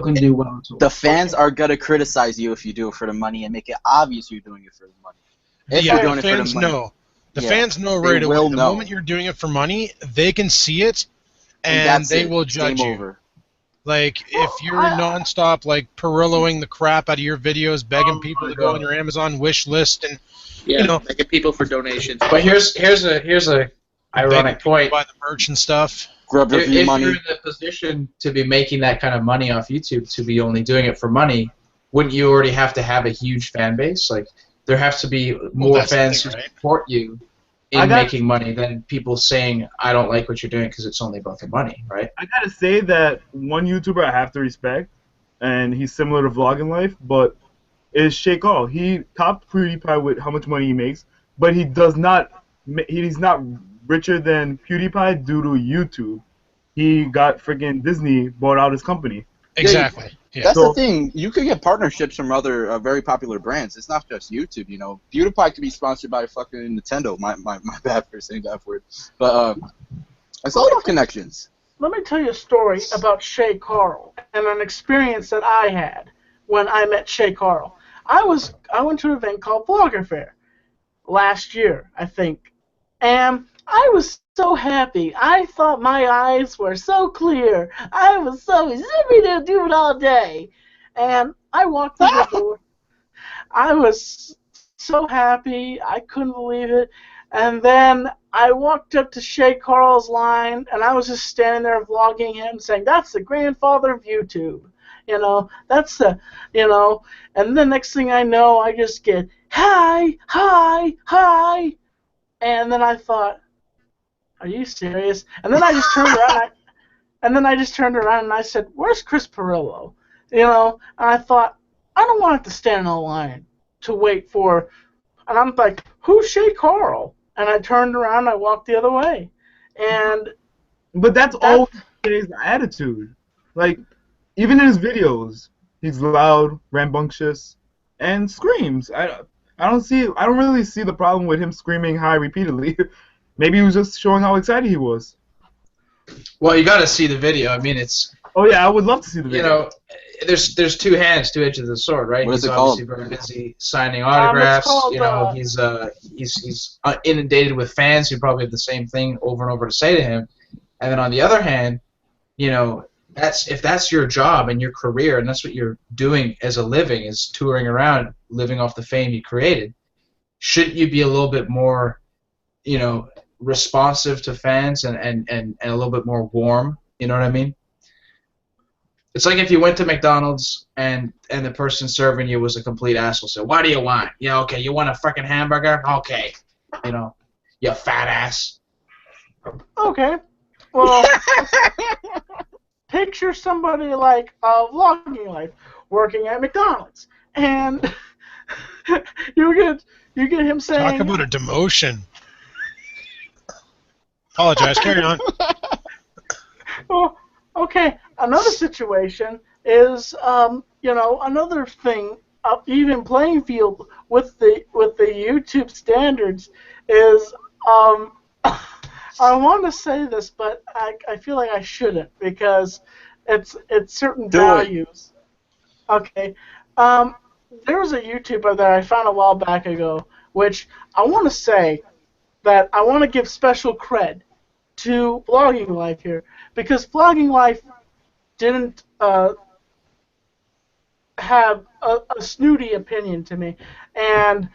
[SPEAKER 1] gonna do well at all.
[SPEAKER 7] The fans are gonna criticize you if you do it for the money and make it obvious you're doing it for the money. If
[SPEAKER 8] Yeah,
[SPEAKER 7] you're doing
[SPEAKER 8] the
[SPEAKER 7] it for
[SPEAKER 8] fans
[SPEAKER 7] the money,
[SPEAKER 8] know. The
[SPEAKER 7] Yeah,
[SPEAKER 8] fans know
[SPEAKER 7] they
[SPEAKER 8] right away.
[SPEAKER 7] will
[SPEAKER 8] The
[SPEAKER 7] know.
[SPEAKER 8] moment you're doing it for money, they can see it, and
[SPEAKER 7] that's
[SPEAKER 8] they
[SPEAKER 7] it.
[SPEAKER 8] will
[SPEAKER 7] It's
[SPEAKER 8] judge
[SPEAKER 7] game
[SPEAKER 8] you.
[SPEAKER 7] over.
[SPEAKER 8] Like, if you're nonstop, like, Perilloing the crap out of your videos, begging people to go on your Amazon wish list, and,
[SPEAKER 9] Yeah,
[SPEAKER 8] you know,
[SPEAKER 9] begging people for donations.
[SPEAKER 3] But here's a ironic
[SPEAKER 8] begging people
[SPEAKER 3] point.
[SPEAKER 8] to buy the merch and stuff.
[SPEAKER 7] Grub
[SPEAKER 3] If
[SPEAKER 7] review
[SPEAKER 3] you're
[SPEAKER 7] money.
[SPEAKER 3] in the position to be making that kind of money off YouTube, to be only doing it for money, wouldn't you already have to have a huge fan base? Like, there have to be more
[SPEAKER 8] that's the
[SPEAKER 3] fans
[SPEAKER 8] thing,
[SPEAKER 3] who
[SPEAKER 8] right?
[SPEAKER 3] support you in making money than people saying, I don't like what you're doing because it's only about the money, right?
[SPEAKER 10] I gotta say that one YouTuber I have to respect, and he's similar to Vlogging Life, but is Shay Carl. He topped PewDiePie with how much money he makes, but he's not richer than PewDiePie due to YouTube. He got friggin' Disney bought out his company.
[SPEAKER 8] Exactly. Yeah.
[SPEAKER 7] That's the thing. You could get partnerships from other very popular brands. It's not just YouTube, you know. PewDiePie could be sponsored by fucking Nintendo. My bad for saying that word. But it's all about connections.
[SPEAKER 2] Let me tell you a story about Shay Carl and an experience that I had when I met Shay Carl. I went to an event called Vlogger Fair last year, I think, and I was so happy. I thought my eyes were so clear. I was so zippy to do it all day. And I walked through the door. I was so happy. I couldn't believe it. And then I walked up to Shay Carl's line, and I was just standing there vlogging him, saying, that's the grandfather of YouTube. You know, that's the, you know. And the next thing I know, I just get, hi, hi, hi. And then I thought, are you serious? And then I just turned around. And I said, "Where's Chris Perillo?" You know. And I thought, I don't want to stand in a line to wait for. And I'm like, "Who's Shay Carl?" And I turned around. And I walked the other way.
[SPEAKER 10] But that's always Shay's attitude. Like, even in his videos, he's loud, rambunctious, and screams. I don't really see the problem with him screaming hi repeatedly. Maybe he was just showing how excited he was.
[SPEAKER 3] Well, you got to see the video. I mean, it's.
[SPEAKER 10] Oh yeah, I would love to see the video.
[SPEAKER 3] You know, there's two hands, two edges of the sword, right?
[SPEAKER 7] What is
[SPEAKER 3] He's
[SPEAKER 7] it
[SPEAKER 3] obviously
[SPEAKER 7] called?
[SPEAKER 3] very busy signing autographs.
[SPEAKER 2] called,
[SPEAKER 3] You know, he's inundated with fans who probably have the same thing over and over to say to him. And then on the other hand, you know, if that's your job and your career and that's what you're doing as a living is touring around, living off the fame you created, shouldn't you be a little bit more, you know, responsive to fans and a little bit more warm? You know what I mean? It's like if you went to McDonald's and the person serving you was a complete asshole. So, what do you want? Yeah, okay, you want a freaking hamburger? Okay. You know, you fat ass.
[SPEAKER 2] Okay. Well, picture somebody like Vlogging Life working at McDonald's, and you get him saying,
[SPEAKER 8] Talk about a demotion. Apologize. Carry on.
[SPEAKER 2] Well, okay. Another situation is, you know, another thing, even playing field with the YouTube standards is, I want to say this, but I feel like I shouldn't because it's certain values. Okay. There was a YouTuber that I found a while back ago, which I want to say that I want to give special cred to Vlogging Life here, because Vlogging Life didn't have a snooty opinion to me, and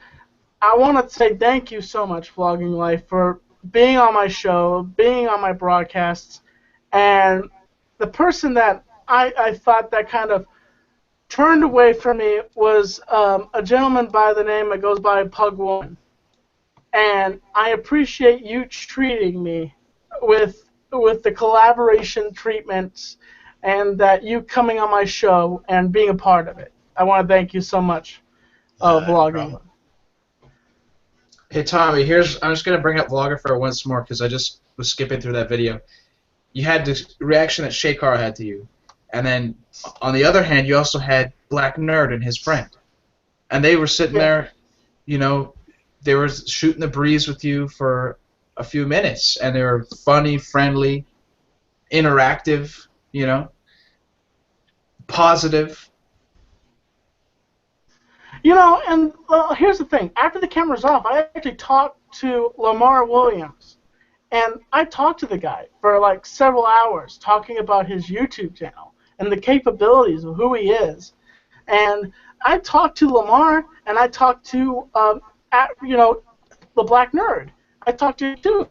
[SPEAKER 2] I want to say thank you so much, Vlogging Life, for being on my show, being on my broadcasts, and the person that I thought that kind of turned away from me was a gentleman by the name that goes by Pug1. And I appreciate you treating me with the collaboration treatments and that you coming on my show and being a part of it. I want to thank you so much, Vlogging.
[SPEAKER 3] Hey Tommy, I'm just gonna bring up Vlogger once more because I just was skipping through that video. You had the reaction that Shakar had to you, and then on the other hand, you also had Black Nerd and his friend, and they were sitting there, you know, they were shooting the breeze with you for a few minutes, and they were funny, friendly, interactive, you know, positive.
[SPEAKER 2] You know, and here's the thing. After the camera's off, I actually talked to Lamar Williams. And I talked to the guy for like several hours talking about his YouTube channel and the capabilities of who he is. And I talked to Lamar, and I talked to, you know, the Black Nerd. I talked to him too.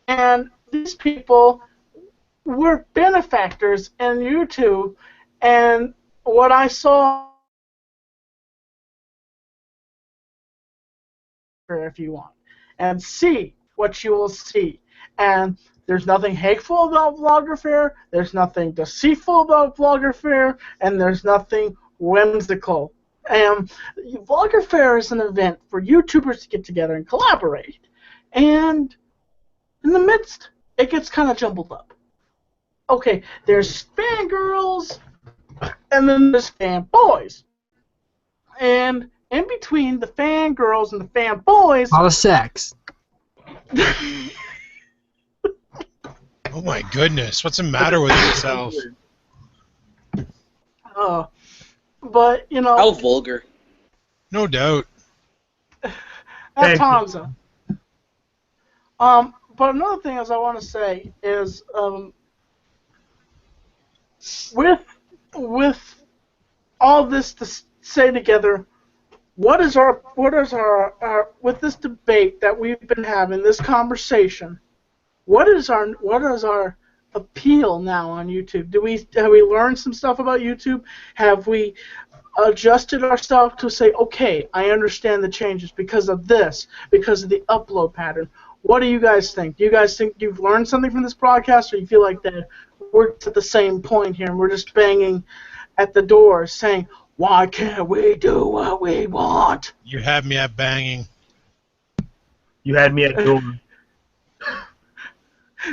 [SPEAKER 2] And these people were benefactors in YouTube. And what I saw, if you want, and see what you will see. And there's nothing hateful about Vlogger Fair, there's nothing deceitful about Vlogger Fair, and there's nothing whimsical. And Vlogger Fair is an event for YouTubers to get together and collaborate. And in the midst, it gets kind of jumbled up. Okay, there's fangirls, and then there's fanboys. And in between the fangirls and the fanboys,
[SPEAKER 4] all the sex.
[SPEAKER 8] Oh my goodness, what's the matter with yourself?
[SPEAKER 2] But you know,
[SPEAKER 9] how vulgar.
[SPEAKER 8] No doubt.
[SPEAKER 2] That's Tom's. But another thing as I want to say is, with all this to say together, what is our with this debate that we've been having, this conversation, what is our appeal now on YouTube? Have we learned some stuff about YouTube? Have we adjusted ourselves to say, okay, I understand the changes because of this, because of the upload pattern? What do you guys think? Do you guys think you've learned something from this broadcast, or you feel like that we're at the same point here and we're just banging at the door saying, why can't we do what we want?
[SPEAKER 8] You had me at banging.
[SPEAKER 10] You had me at door.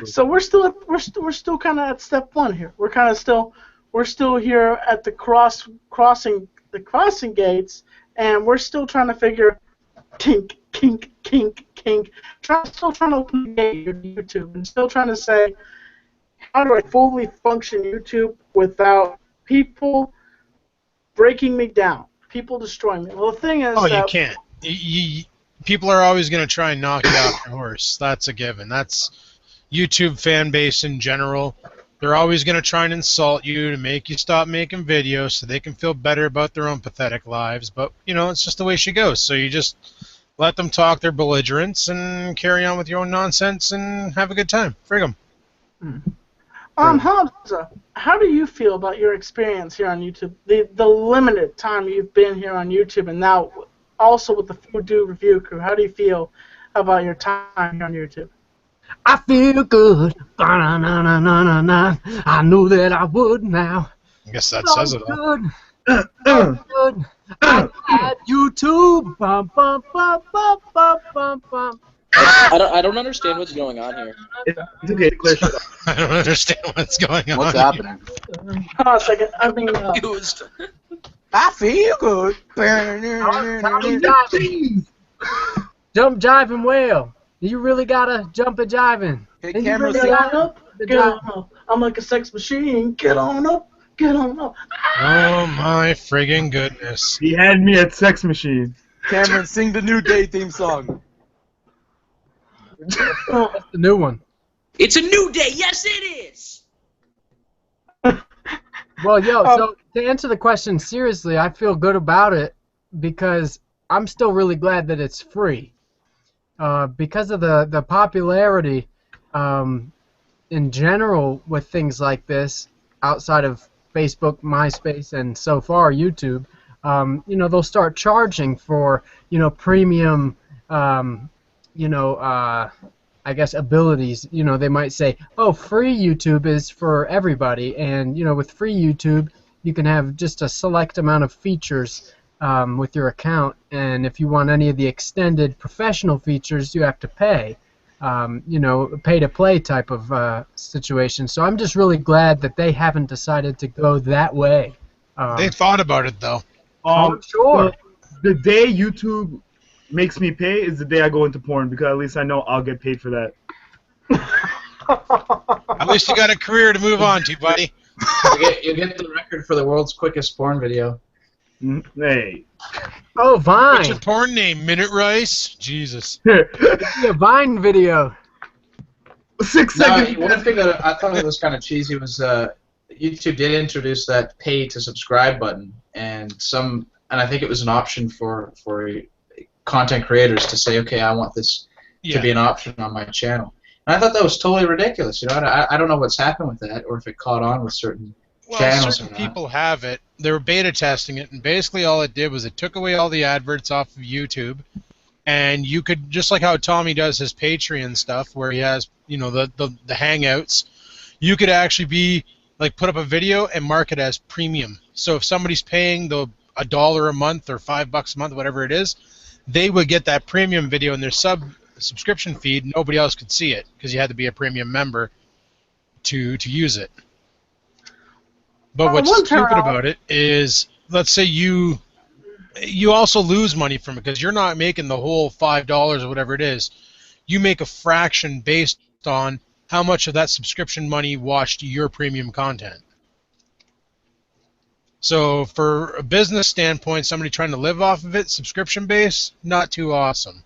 [SPEAKER 2] So we're still kind of at step one here. We're still here at the crossing gates, and we're still trying to figure kink. Still trying to open the gate to YouTube, and still trying to say, how do I fully function YouTube without people breaking me down. People destroying me. Well, the thing is
[SPEAKER 8] Oh,
[SPEAKER 2] that
[SPEAKER 8] you can't. People are always going to try and knock you off your horse. That's a given. That's YouTube fan base in general. They're always going to try and insult you to make you stop making videos so they can feel better about their own pathetic lives. But, you know, it's just the way she goes. So you just let them talk their belligerence and carry on with your own nonsense and have a good time. Frig 'em.
[SPEAKER 2] Hamza, how do you feel about your experience here on YouTube? The limited time you've been here on YouTube, and now also with the Voodoo Review Crew. How do you feel about your time here on YouTube?
[SPEAKER 4] I feel good. Na-na-na-na-na-na. I knew that I would now.
[SPEAKER 8] I guess that says it all.
[SPEAKER 4] Good. Good. I got YouTube. Bum, bum, bum, bum, bum, bum, bum.
[SPEAKER 9] I don't understand what's going on here.
[SPEAKER 10] It's okay, clear shit up.
[SPEAKER 8] I don't understand what's going on.
[SPEAKER 7] What's happening?
[SPEAKER 2] Hold on a second. I mean,
[SPEAKER 9] Confused.
[SPEAKER 7] I feel good.
[SPEAKER 4] Jump, jiving whale. You really gotta jump a jiving.
[SPEAKER 7] Hey,
[SPEAKER 4] And you
[SPEAKER 7] camera,
[SPEAKER 4] really
[SPEAKER 2] get
[SPEAKER 4] gotta
[SPEAKER 2] on up, get on up. I'm like a sex machine. Get on up, get on up.
[SPEAKER 8] Oh my friggin' goodness.
[SPEAKER 10] He had me at Sex Machine.
[SPEAKER 7] Cameron, sing the New Day theme song.
[SPEAKER 4] That's the new one.
[SPEAKER 9] It's a new day. Yes, it is.
[SPEAKER 4] Well, so to answer the question seriously, I feel good about it because I'm still really glad that it's free. Because of the popularity in general with things like this, outside of Facebook, MySpace, and so far YouTube, you know, they'll start charging for, you know, premium, I guess abilities. You know, they might say, oh, free YouTube is for everybody, and you know, with free YouTube, you can have just a select amount of features with your account, and if you want any of the extended professional features, you have to pay. You know, pay-to-play type of situation. So I'm just really glad that they haven't decided to go that way.
[SPEAKER 8] They thought about it, though.
[SPEAKER 4] Sure.
[SPEAKER 10] The day YouTube makes me pay is the day I go into porn, because at least I know I'll get paid for that.
[SPEAKER 8] At least you got a career to move on to, buddy.
[SPEAKER 3] You get the record for the world's quickest porn video.
[SPEAKER 10] Hey.
[SPEAKER 4] Oh, Vine.
[SPEAKER 8] What's your porn name? Minute Rice? Jesus.
[SPEAKER 4] A Vine video.
[SPEAKER 10] 6
[SPEAKER 3] No,
[SPEAKER 10] seconds.
[SPEAKER 3] one thing that I thought was kind of cheesy was YouTube did introduce that pay to subscribe button, and I think it was an option for content creators to say, okay, I want this to be an option on my channel. And I thought that was totally ridiculous. You know, I don't know what's happened with that, or if it caught on with certain channels.
[SPEAKER 8] Certain people have it. They were beta testing it, and basically all it did was it took away all the adverts off of YouTube, and you could, just like how Tommy does his Patreon stuff, where he has, you know, the Hangouts, you could actually put up a video and mark it as premium. So if somebody's paying $1 a month or $5 a month, whatever it is, they would get that premium video in their subscription feed. Nobody else could see it because you had to be a premium member to use it. But what's stupid about it is, let's say you also lose money from it because you're not making the whole $5 or whatever it is. You make a fraction based on how much of that subscription money watched your premium content. So for a business standpoint, somebody trying to live off of it, subscription base, not too awesome.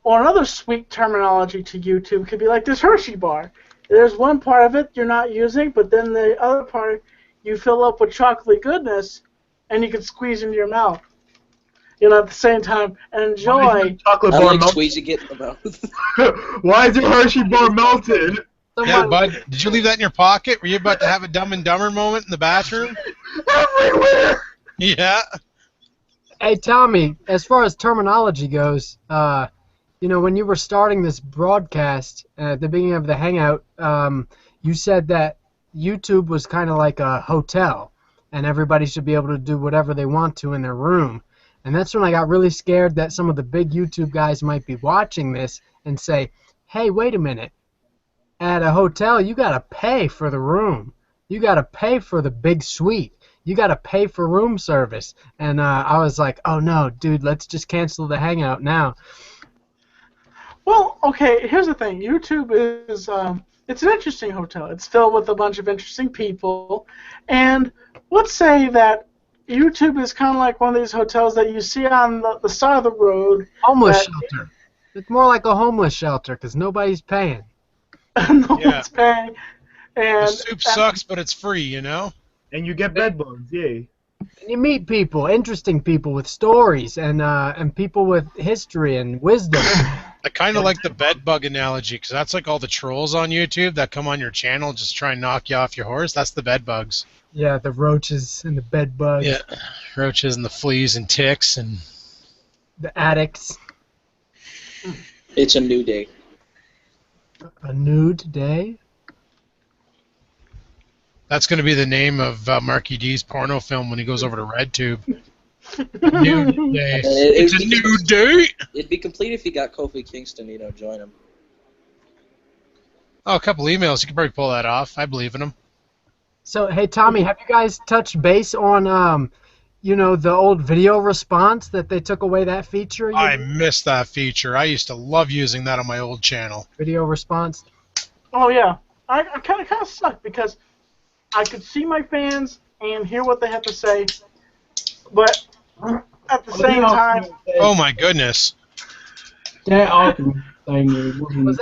[SPEAKER 2] Or another sweet terminology to YouTube could be like this Hershey bar. There's one part of it you're not using, but then the other part you fill up with chocolatey goodness, and you can squeeze into your mouth. You know, at the same time, and enjoy.
[SPEAKER 10] Chocolate
[SPEAKER 9] I
[SPEAKER 10] bar
[SPEAKER 9] like
[SPEAKER 10] melted.
[SPEAKER 9] squeezing it in the mouth.
[SPEAKER 10] Why is your Hershey bar melted?
[SPEAKER 8] Yeah, bud, did you leave that in your pocket? Were you about to have a Dumb and Dumber moment in the bathroom?
[SPEAKER 10] Everywhere.
[SPEAKER 8] Yeah.
[SPEAKER 4] Hey, Tommy, as far as terminology goes, you know, when you were starting this broadcast at the beginning of the Hangout, you said that YouTube was kind of like a hotel, and everybody should be able to do whatever they want to in their room. And that's when I got really scared that some of the big YouTube guys might be watching this and say, hey, wait a minute. At a hotel, you got to pay for the room. You got to pay for the big suite. You got to pay for room service. And I was like, oh, no, dude, let's just cancel the Hangout now.
[SPEAKER 2] Well, okay, here's the thing. YouTube is, it's an interesting hotel. It's filled with a bunch of interesting people, and let's say that YouTube is kind of like one of these hotels that you see on the side of the road.
[SPEAKER 4] Homeless
[SPEAKER 2] that
[SPEAKER 4] shelter. It's more like a homeless shelter because nobody's paying.
[SPEAKER 2] no
[SPEAKER 8] Yeah.
[SPEAKER 2] one's paying.
[SPEAKER 8] The
[SPEAKER 2] And
[SPEAKER 8] soup sucks, but it's free, you know?
[SPEAKER 10] And you get bed bugs, yay.
[SPEAKER 4] And you meet people, interesting people with stories and people with history and wisdom.
[SPEAKER 8] I kind of like the bed bug analogy because that's like all the trolls on YouTube that come on your channel just try and knock you off your horse. That's the bed bugs.
[SPEAKER 4] Yeah, the roaches and the bed bugs.
[SPEAKER 8] Yeah, roaches and the fleas and ticks and
[SPEAKER 4] The addicts.
[SPEAKER 9] It's a new day.
[SPEAKER 4] A nude day.
[SPEAKER 8] that's going to be the name of Marky D's porno film when he goes over to RedTube. Nude day. It's a new day.
[SPEAKER 9] It'd be complete if he got Kofi Kingston, join him.
[SPEAKER 8] Oh, a couple emails. You can probably pull that off. I believe in him.
[SPEAKER 4] So, hey, Tommy, have you guys touched base on, the old video response that they took away that feature?
[SPEAKER 8] I missed that feature. I used to love using that on my old channel.
[SPEAKER 4] Video response?
[SPEAKER 2] Oh, yeah. I kind of sucked because I could see my fans and hear what they have to say, but at the same time...
[SPEAKER 8] Oh, my goodness.
[SPEAKER 1] Their argument thing wasn't...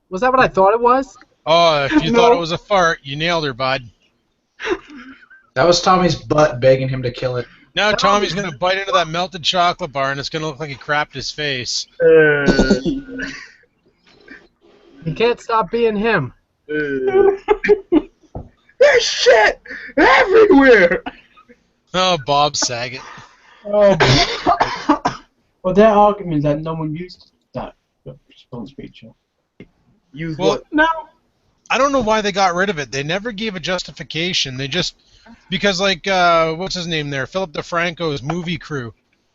[SPEAKER 4] Was that what I thought it was?
[SPEAKER 8] Oh, if you thought it was a fart, you nailed her, bud.
[SPEAKER 3] That was Tommy's butt begging him to kill it.
[SPEAKER 8] Now Tommy's going to bite into that melted chocolate bar, and it's going to look like he crapped his face.
[SPEAKER 4] He can't stop being him.
[SPEAKER 10] There's shit everywhere!
[SPEAKER 8] Oh, Bob Saget.
[SPEAKER 1] Oh, well, their argument is that no one used that response feature.
[SPEAKER 10] Use
[SPEAKER 8] Well,
[SPEAKER 10] what?
[SPEAKER 2] No.
[SPEAKER 8] I don't know why they got rid of it. They never gave a justification. They just... Because, like, what's his name there? Philip DeFranco's movie crew.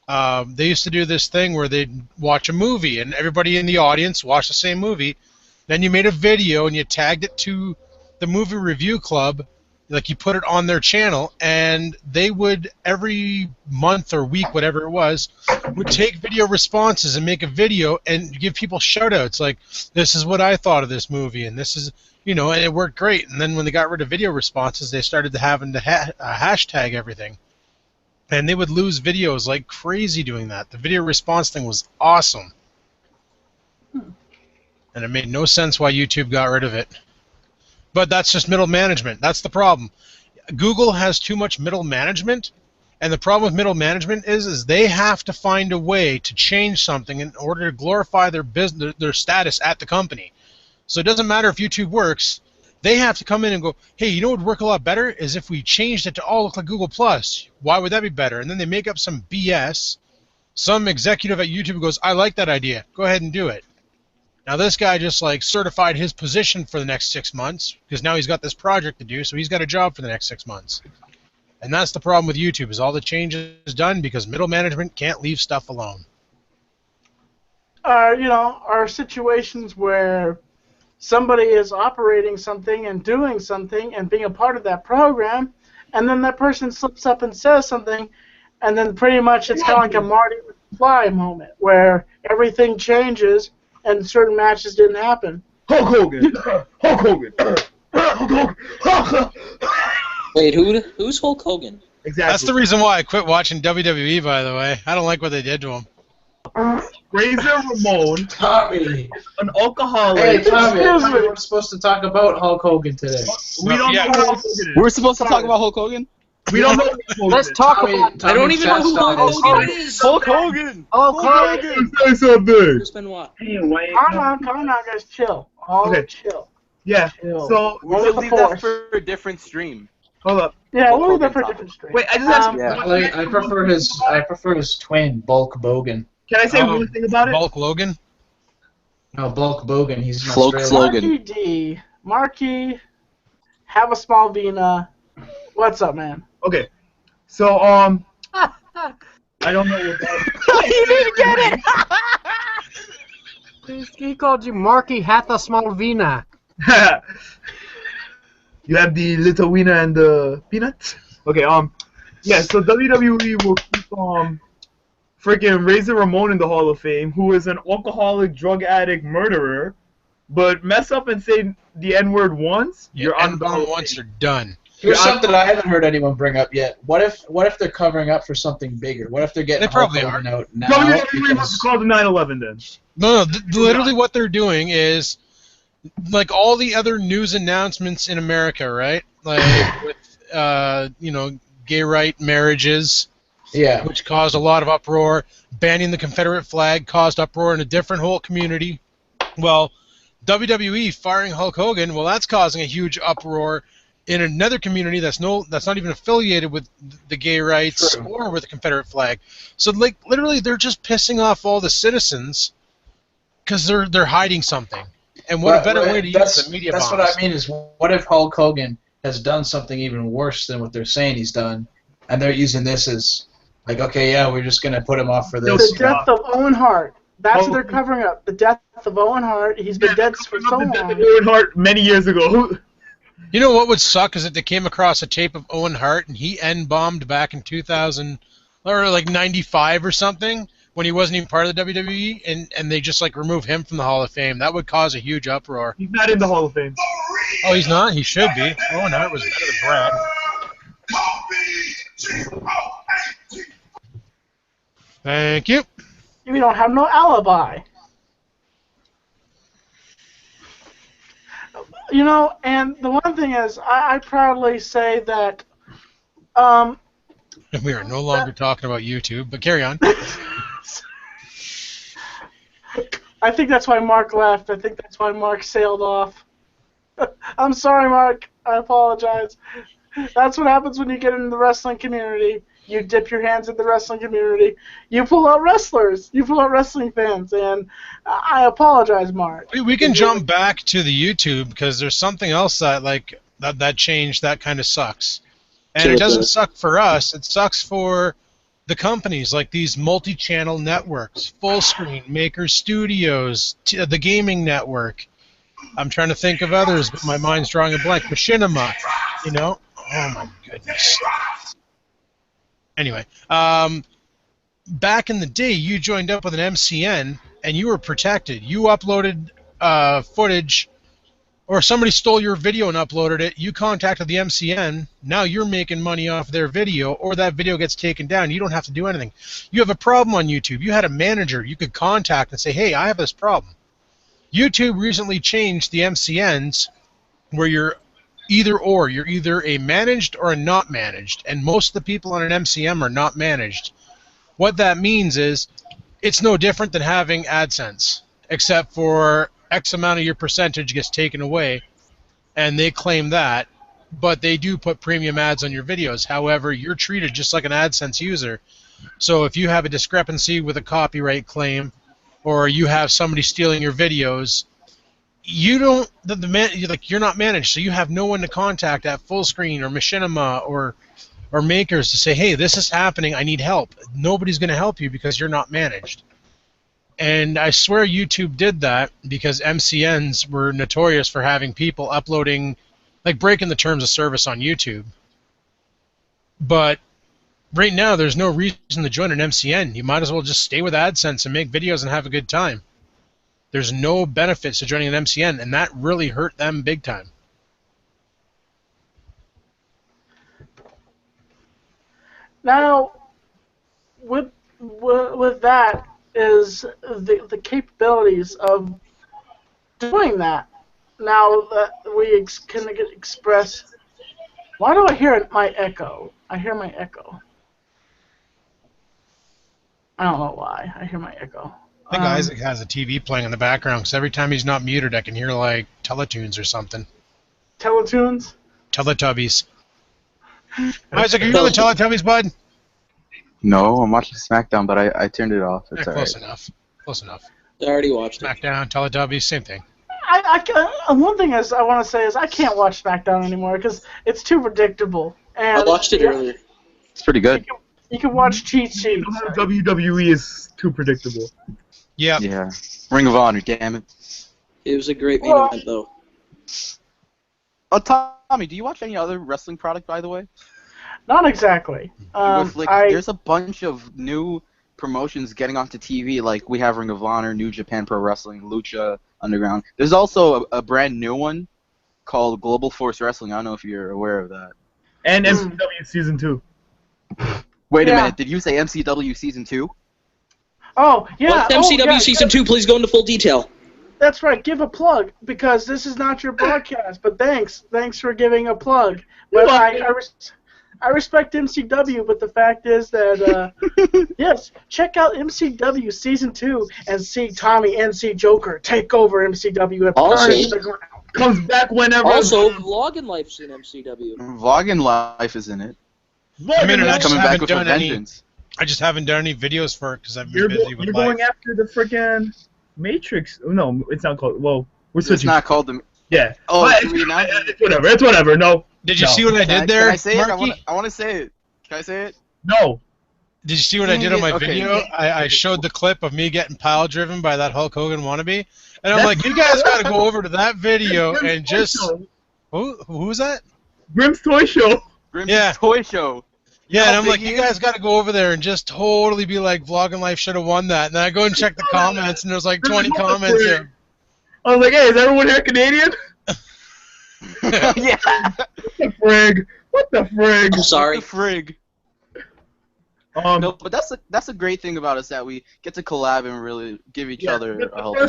[SPEAKER 8] They used to do this thing where they'd watch a movie, and everybody in the audience watched the same movie. Then you made a video, and you tagged it to the movie review club. Like, you put it on their channel, and they would, every month or week, whatever it was, would take video responses and make a video and give people shout-outs. Like, this is what I thought of this movie, and this is... and it worked great. And then when they got rid of video responses, they started having to hashtag everything. And they would lose videos like crazy doing that. The video response thing was awesome. And it made no sense why YouTube got rid of it. But that's just middle management. That's the problem. Google has too much middle management. And the problem with middle management is they have to find a way to change something in order to glorify their business, their status at the company. So it doesn't matter if YouTube works. They have to come in and go, hey, you know what would work a lot better is if we changed it to all look like Google+. Why would that be better? And then they make up some BS. Some executive at YouTube goes, I like that idea. Go ahead and do it. Now this guy just like certified his position for the next 6 months because now he's got this project to do, so he's got a job for the next 6 months. And that's the problem with YouTube is all the change is done because middle management can't leave stuff alone.
[SPEAKER 2] Are situations where somebody is operating something and doing something and being a part of that program, and then that person slips up and says something, and then pretty much it's kind of like a Marty McFly moment where everything changes and certain matches didn't happen.
[SPEAKER 10] Hulk Hogan! Hulk Hogan! Hulk Hogan!
[SPEAKER 9] Wait, who's Hulk Hogan?
[SPEAKER 10] Exactly.
[SPEAKER 8] That's the reason why I quit watching WWE, by the way. I don't like what they did to him.
[SPEAKER 10] Razor Ramon,
[SPEAKER 3] Tommy!
[SPEAKER 10] an alcoholic.
[SPEAKER 3] Hey, Tommy, I
[SPEAKER 2] Excuse
[SPEAKER 3] thought
[SPEAKER 2] me.
[SPEAKER 3] we were supposed to talk about Hulk Hogan today.
[SPEAKER 10] We don't
[SPEAKER 8] Yeah.
[SPEAKER 10] know who Hulk Hogan is.
[SPEAKER 7] We're supposed to talk about Hulk Hogan?
[SPEAKER 10] We don't know who Hulk Hogan
[SPEAKER 4] Let's
[SPEAKER 10] is.
[SPEAKER 4] talk
[SPEAKER 3] Tommy,
[SPEAKER 4] about
[SPEAKER 9] I don't even know who Hulk
[SPEAKER 3] Chastain
[SPEAKER 9] Hogan is.
[SPEAKER 7] Hulk Hogan!
[SPEAKER 4] Hulk Hogan.
[SPEAKER 10] Say something.
[SPEAKER 9] Who's been what?
[SPEAKER 2] Calm on, guys, chill. All
[SPEAKER 10] Okay.
[SPEAKER 2] chill.
[SPEAKER 10] Yeah.
[SPEAKER 2] Chill.
[SPEAKER 10] So
[SPEAKER 2] Roll
[SPEAKER 7] We'll
[SPEAKER 2] with the
[SPEAKER 7] leave that
[SPEAKER 2] force.
[SPEAKER 7] for a different stream.
[SPEAKER 10] hold up.
[SPEAKER 2] Yeah,
[SPEAKER 7] Hulk
[SPEAKER 2] we'll leave that
[SPEAKER 7] Hogan
[SPEAKER 2] for a
[SPEAKER 7] topic.
[SPEAKER 2] different stream.
[SPEAKER 10] Wait, I just asked.
[SPEAKER 3] Yeah, I prefer his twin, Bulk Bogan.
[SPEAKER 10] Can I say one thing about it?
[SPEAKER 8] Bulk Logan?
[SPEAKER 3] No, Bulk Bogan. He's an
[SPEAKER 7] Folk
[SPEAKER 3] Australian.
[SPEAKER 7] slogan.
[SPEAKER 2] Marky D. Marky, have a small Vina. What's up, man?
[SPEAKER 10] Okay. So I don't know what that.
[SPEAKER 2] You didn't get it!
[SPEAKER 4] He called you Marky Hatha Smalvina.
[SPEAKER 10] You have the little wiener and the peanuts. Okay. Yeah. So WWE will keep freaking Razor Ramon in the Hall of Fame, who is an alcoholic, drug addict, murderer, but mess up and say the N-word once,
[SPEAKER 8] You
[SPEAKER 10] you're on the Hall
[SPEAKER 8] N-bomb
[SPEAKER 10] of
[SPEAKER 8] once,
[SPEAKER 10] Fame.
[SPEAKER 8] you're done.
[SPEAKER 3] Here's something I haven't heard anyone bring up yet. What if they're covering up for something bigger? What if they're getting
[SPEAKER 8] They probably
[SPEAKER 3] Hulk Hogan out now?
[SPEAKER 10] WWE was
[SPEAKER 3] because-
[SPEAKER 10] called the 9/11 then.
[SPEAKER 8] No, literally what they're doing is like all the other news announcements in America, right? Like with gay right marriages,
[SPEAKER 3] Yeah.
[SPEAKER 8] which caused a lot of uproar. Banning the Confederate flag caused uproar in a different whole community. Well, WWE firing Hulk Hogan, well, that's causing a huge uproar in another community that's not even affiliated with the gay rights
[SPEAKER 3] True.
[SPEAKER 8] or with the Confederate flag. So like literally they're just pissing off all the citizens because they're hiding something. And what a better way to use the media
[SPEAKER 3] That's
[SPEAKER 8] bombs.
[SPEAKER 3] what I mean is, what if Hulk Hogan has done something even worse than what they're saying he's done, and they're using this as like, okay, yeah, we're just gonna put him off for this.
[SPEAKER 2] The death of Owen Hart. That's what they're covering up. The death of Owen Hart. He's been dead for so
[SPEAKER 10] The death
[SPEAKER 2] long.
[SPEAKER 10] of Owen Hart many years ago.
[SPEAKER 8] You know what would suck is that they came across a tape of Owen Hart and he N-bombed back in 2000 or like 95 or something when he wasn't even part of the WWE and they just like remove him from the Hall of Fame. That would cause a huge uproar.
[SPEAKER 10] He's not in the Hall of Fame.
[SPEAKER 8] Oh, he's not? He should be. Owen Hart was better than Brad. Thank you.
[SPEAKER 2] We don't have no alibi. You know, and the one thing is, I proudly say that.
[SPEAKER 8] We are no longer talking about YouTube, but carry on.
[SPEAKER 2] I think that's why Mark left. I think that's why Mark sailed off. I'm sorry, Mark. I apologize. That's what happens when you get into the wrestling community. You dip your hands in the wrestling community. You pull out wrestlers. You pull out wrestling fans. And I apologize, Mark.
[SPEAKER 8] We can jump back to the YouTube because there's something else that changed that kind of sucks. And it doesn't suck for us. It sucks for the companies like these multi-channel networks, Full Screen, Maker Studios, the Gaming Network. I'm trying to think of others, but my mind's drawing a blank. Machinima, you know? Oh, my goodness. Anyway, back in the day, you joined up with an MCN, and you were protected. You uploaded footage, or somebody stole your video and uploaded it. You contacted the MCN. Now you're making money off their video, or that video gets taken down. You don't have to do anything. You have a problem on YouTube. You had a manager you could contact and say, hey, I have this problem. YouTube recently changed the MCNs where you're either or. You're either a managed or a not managed, and most of the people on an MCM are not managed. What that means is it's no different than having AdSense, except for X amount of your percentage gets taken away, and they claim that, but they do put premium ads on your videos. However, you're treated just like an AdSense user. So if you have a discrepancy with a copyright claim, or you have somebody stealing your videos, you don't you're not managed, so you have no one to contact at Full Screen or Machinima or Makers to say, hey, this is happening, I need help. Nobody's going to help you because you're not managed. And I swear YouTube did that because MCNs were notorious for having people uploading, like breaking the terms of service on YouTube. But right now, there's no reason to join an MCN. You might as well just stay with AdSense and make videos and have a good time. There's no benefits to joining an MCN, and that really hurt them big time.
[SPEAKER 2] Now, with that is the capabilities of doing that. Now that we can express. Why do I hear my echo? I hear my echo. I don't know why. I hear my echo.
[SPEAKER 8] I think Isaac has a TV playing in the background, because every time he's not muted, I can hear, like, Teletoons or something.
[SPEAKER 2] Teletoons?
[SPEAKER 8] Teletubbies. Isaac, are you on the Teletubbies, bud?
[SPEAKER 7] No, I'm watching SmackDown, but I turned it off. It's
[SPEAKER 8] Close
[SPEAKER 7] alright.
[SPEAKER 8] enough. Close enough.
[SPEAKER 9] I already watched it.
[SPEAKER 8] SmackDown, Teletubbies, same thing.
[SPEAKER 2] One thing is I want to say is I can't watch SmackDown anymore because it's too predictable. And
[SPEAKER 9] I watched it earlier.
[SPEAKER 7] It's pretty good.
[SPEAKER 2] You can watch cheat sheets.
[SPEAKER 10] WWE is too predictable.
[SPEAKER 8] Yeah.
[SPEAKER 7] Yeah. Ring of Honor, damn it.
[SPEAKER 9] It was a great main event, though.
[SPEAKER 7] Oh, Tommy, do you watch any other wrestling product, by the way?
[SPEAKER 2] Not exactly.
[SPEAKER 7] There's a bunch of new promotions getting onto TV, like we have Ring of Honor, New Japan Pro Wrestling, Lucha Underground. There's also a brand new one called Global Force Wrestling. I don't know if you're aware of that.
[SPEAKER 10] And MCW season 2.
[SPEAKER 7] Wait a
[SPEAKER 2] Yeah.
[SPEAKER 7] minute. Did you say MCW season 2?
[SPEAKER 2] Oh, yeah.
[SPEAKER 9] What's MCW
[SPEAKER 2] yeah,
[SPEAKER 9] season 2? Please go into full detail.
[SPEAKER 2] That's right. Give a plug, because this is not your broadcast. But thanks for giving a plug. But I respect MCW, but the fact is that yes, check out MCW season 2 and see Tommy NC Joker take over MCW and
[SPEAKER 9] Also-
[SPEAKER 2] burn it to the ground.
[SPEAKER 10] Comes back whenever.
[SPEAKER 9] Also, Vlogging Life's in MCW.
[SPEAKER 7] Vlogging Life is in it.
[SPEAKER 8] I mean, I
[SPEAKER 7] It's
[SPEAKER 8] just
[SPEAKER 7] coming back
[SPEAKER 8] haven't
[SPEAKER 7] with a
[SPEAKER 8] done any.
[SPEAKER 7] vengeance.
[SPEAKER 8] I just haven't done any videos for it because I've been
[SPEAKER 10] You're,
[SPEAKER 8] busy with
[SPEAKER 10] you're
[SPEAKER 8] life.
[SPEAKER 10] going after the freaking Matrix. No, it's not called. Well, we're
[SPEAKER 7] It's
[SPEAKER 10] switching.
[SPEAKER 7] not called the.
[SPEAKER 10] Yeah.
[SPEAKER 7] Oh,
[SPEAKER 10] But
[SPEAKER 7] should we announce it?
[SPEAKER 10] it's whatever. It's whatever. No.
[SPEAKER 8] Did you
[SPEAKER 10] No.
[SPEAKER 8] see what I
[SPEAKER 7] Can
[SPEAKER 8] did there,
[SPEAKER 7] Can I say it?
[SPEAKER 8] Marky?
[SPEAKER 7] I want to say it. Can I say it?
[SPEAKER 10] No.
[SPEAKER 8] Did you see what I did on my
[SPEAKER 7] Okay.
[SPEAKER 8] video? I showed the clip of me getting pile driven by that Hulk Hogan wannabe, and I'm like, you guys got to go over to that video and just. Who was that?
[SPEAKER 10] Grimm's Toy Show.
[SPEAKER 7] Grimm's
[SPEAKER 8] Yeah.
[SPEAKER 7] Toy Show.
[SPEAKER 8] Yeah, and I'm
[SPEAKER 7] big
[SPEAKER 8] like,
[SPEAKER 7] he
[SPEAKER 8] you
[SPEAKER 7] is?
[SPEAKER 8] guys got to go over there and just totally be like, Vlogging Life should have won that. And then I go and check the comments, and there's like 20 comments there.
[SPEAKER 10] I was like, hey, is everyone here Canadian?
[SPEAKER 7] Yeah.
[SPEAKER 10] What the frig? What the frig?
[SPEAKER 9] I'm sorry.
[SPEAKER 7] The frig. No, but that's a great thing about us, that we get to collab and really give each other a helping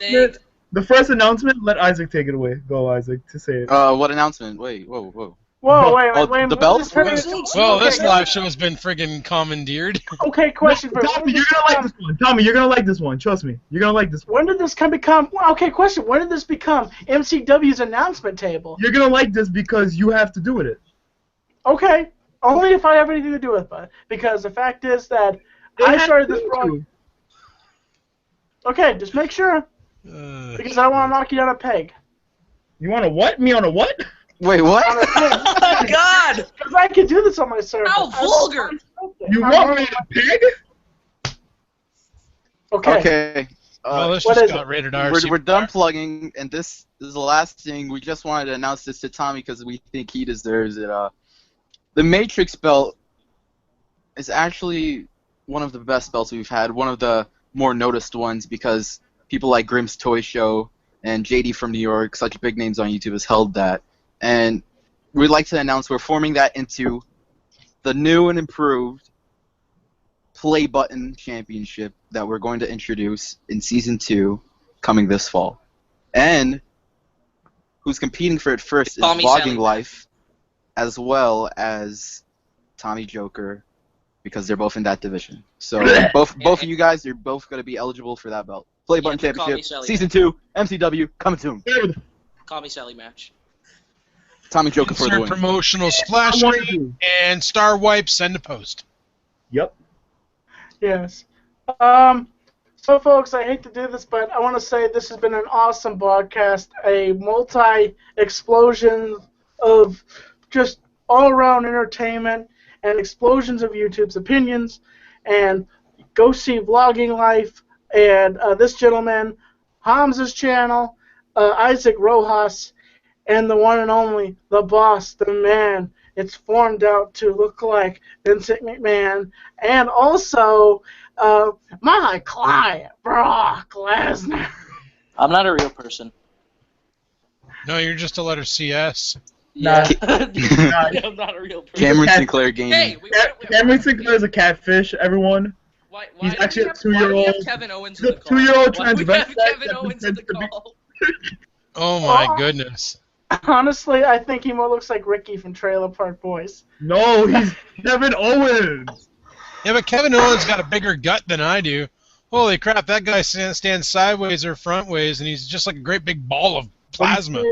[SPEAKER 7] hand.
[SPEAKER 10] The first announcement, let Isaac take it away. Go, Isaac, to say it.
[SPEAKER 7] What announcement? Wait, whoa.
[SPEAKER 2] Whoa, wait,
[SPEAKER 7] Oh,
[SPEAKER 2] wait.
[SPEAKER 7] the belt?
[SPEAKER 2] This turning-
[SPEAKER 8] Well, this
[SPEAKER 2] okay,
[SPEAKER 8] live show has been friggin' commandeered.
[SPEAKER 2] Okay, question for
[SPEAKER 10] Tommy, you're gonna like this one. Tommy, you're gonna like this one. Trust me, you're gonna like this one.
[SPEAKER 2] When did this become? Okay, question. When did this become MCW's announcement table?
[SPEAKER 10] You're gonna like this because you have to do with it.
[SPEAKER 2] Okay, only if I have anything to do with it. Because the fact is that I started this wrong. Okay, just make sure. Because I don't want to knock you down a peg.
[SPEAKER 10] You want to what? Me on a what?
[SPEAKER 7] Wait, what?
[SPEAKER 9] Oh, God!
[SPEAKER 2] Because I can do this on my server.
[SPEAKER 9] How vulgar!
[SPEAKER 10] You want me to pig?
[SPEAKER 2] Okay.
[SPEAKER 8] Well, this
[SPEAKER 2] what
[SPEAKER 8] just
[SPEAKER 2] is
[SPEAKER 8] got
[SPEAKER 2] it?
[SPEAKER 8] rated R.
[SPEAKER 7] We're done plugging, and this is the last thing. We just wanted to announce this to Tommy because we think he deserves it. The Matrix belt is actually one of the best belts we've had, one of the more noticed ones, because people like Grimm's Toy Show and JD from New York, such big names on YouTube, has held that. And we'd like to announce we're forming that into the new and improved Play Button Championship that we're going to introduce in Season 2 coming this fall. And who's competing for it first is
[SPEAKER 9] Tommy
[SPEAKER 7] Vlogging
[SPEAKER 9] Sally.
[SPEAKER 7] Life, as well as Tommy Joker, because they're both in that division. So both of you guys are both going to be eligible for that belt. Play Button
[SPEAKER 9] the Tommy
[SPEAKER 7] Championship,
[SPEAKER 9] Sally
[SPEAKER 7] Season 2, MCW, coming soon.
[SPEAKER 9] Call me Sally match.
[SPEAKER 7] Tommy Joker for the
[SPEAKER 8] Insert
[SPEAKER 7] win.
[SPEAKER 8] promotional splash screen and star wipe, send a post.
[SPEAKER 10] Yep.
[SPEAKER 2] Yes. So, folks, I hate to do this, but I want to say this has been an awesome broadcast, a multi-explosion of just all-around entertainment and explosions of YouTube's opinions. And go see Vlogging Life and this gentleman, Hamza's channel, Isaac Rojas, and the one and only, the boss, the man. It's formed out to look like Vincent McMahon, and also my client, Brock Lesnar.
[SPEAKER 9] I'm not a real person.
[SPEAKER 8] No, you're just a letter CS.
[SPEAKER 10] Nah.
[SPEAKER 9] I'm not a real person.
[SPEAKER 7] Cameron Sinclair Gaming.
[SPEAKER 9] Hey,
[SPEAKER 10] Cameron Sinclair is a catfish, everyone.
[SPEAKER 9] why
[SPEAKER 10] He's
[SPEAKER 9] do
[SPEAKER 10] actually
[SPEAKER 9] we
[SPEAKER 10] a
[SPEAKER 9] have, why do we have
[SPEAKER 10] 2-year-old.
[SPEAKER 9] Kevin Owens in
[SPEAKER 10] He's
[SPEAKER 9] the
[SPEAKER 10] a
[SPEAKER 9] call?
[SPEAKER 10] 2-year-old
[SPEAKER 9] Why do we have
[SPEAKER 10] transvestite
[SPEAKER 9] Kevin
[SPEAKER 10] that
[SPEAKER 9] Owens in the
[SPEAKER 10] pretends to be-
[SPEAKER 9] call?
[SPEAKER 8] Oh my goodness.
[SPEAKER 2] Honestly, I think he more looks like Ricky from Trailer Park Boys.
[SPEAKER 10] No, he's Kevin Owens.
[SPEAKER 8] Yeah, but Kevin Owens got a bigger gut than I do. Holy crap, that guy stands sideways or frontways, and he's just like a great big ball of plasma.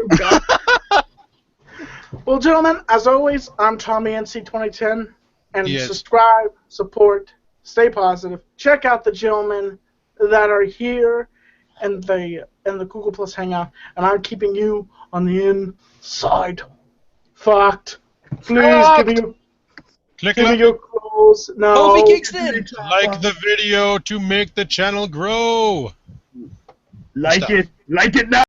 [SPEAKER 2] Well, gentlemen, as always, I'm Tommy NC2010, and
[SPEAKER 8] Yes.
[SPEAKER 2] subscribe, support, stay positive. Check out the gentlemen that are here and the Google Plus Hangout, and I'm keeping you on the inside. Fucked. Please
[SPEAKER 8] Click
[SPEAKER 2] give me
[SPEAKER 8] like,
[SPEAKER 2] your clothes. No.
[SPEAKER 9] Kofi Kingston!
[SPEAKER 8] like the video to make the channel grow.
[SPEAKER 10] Like it now.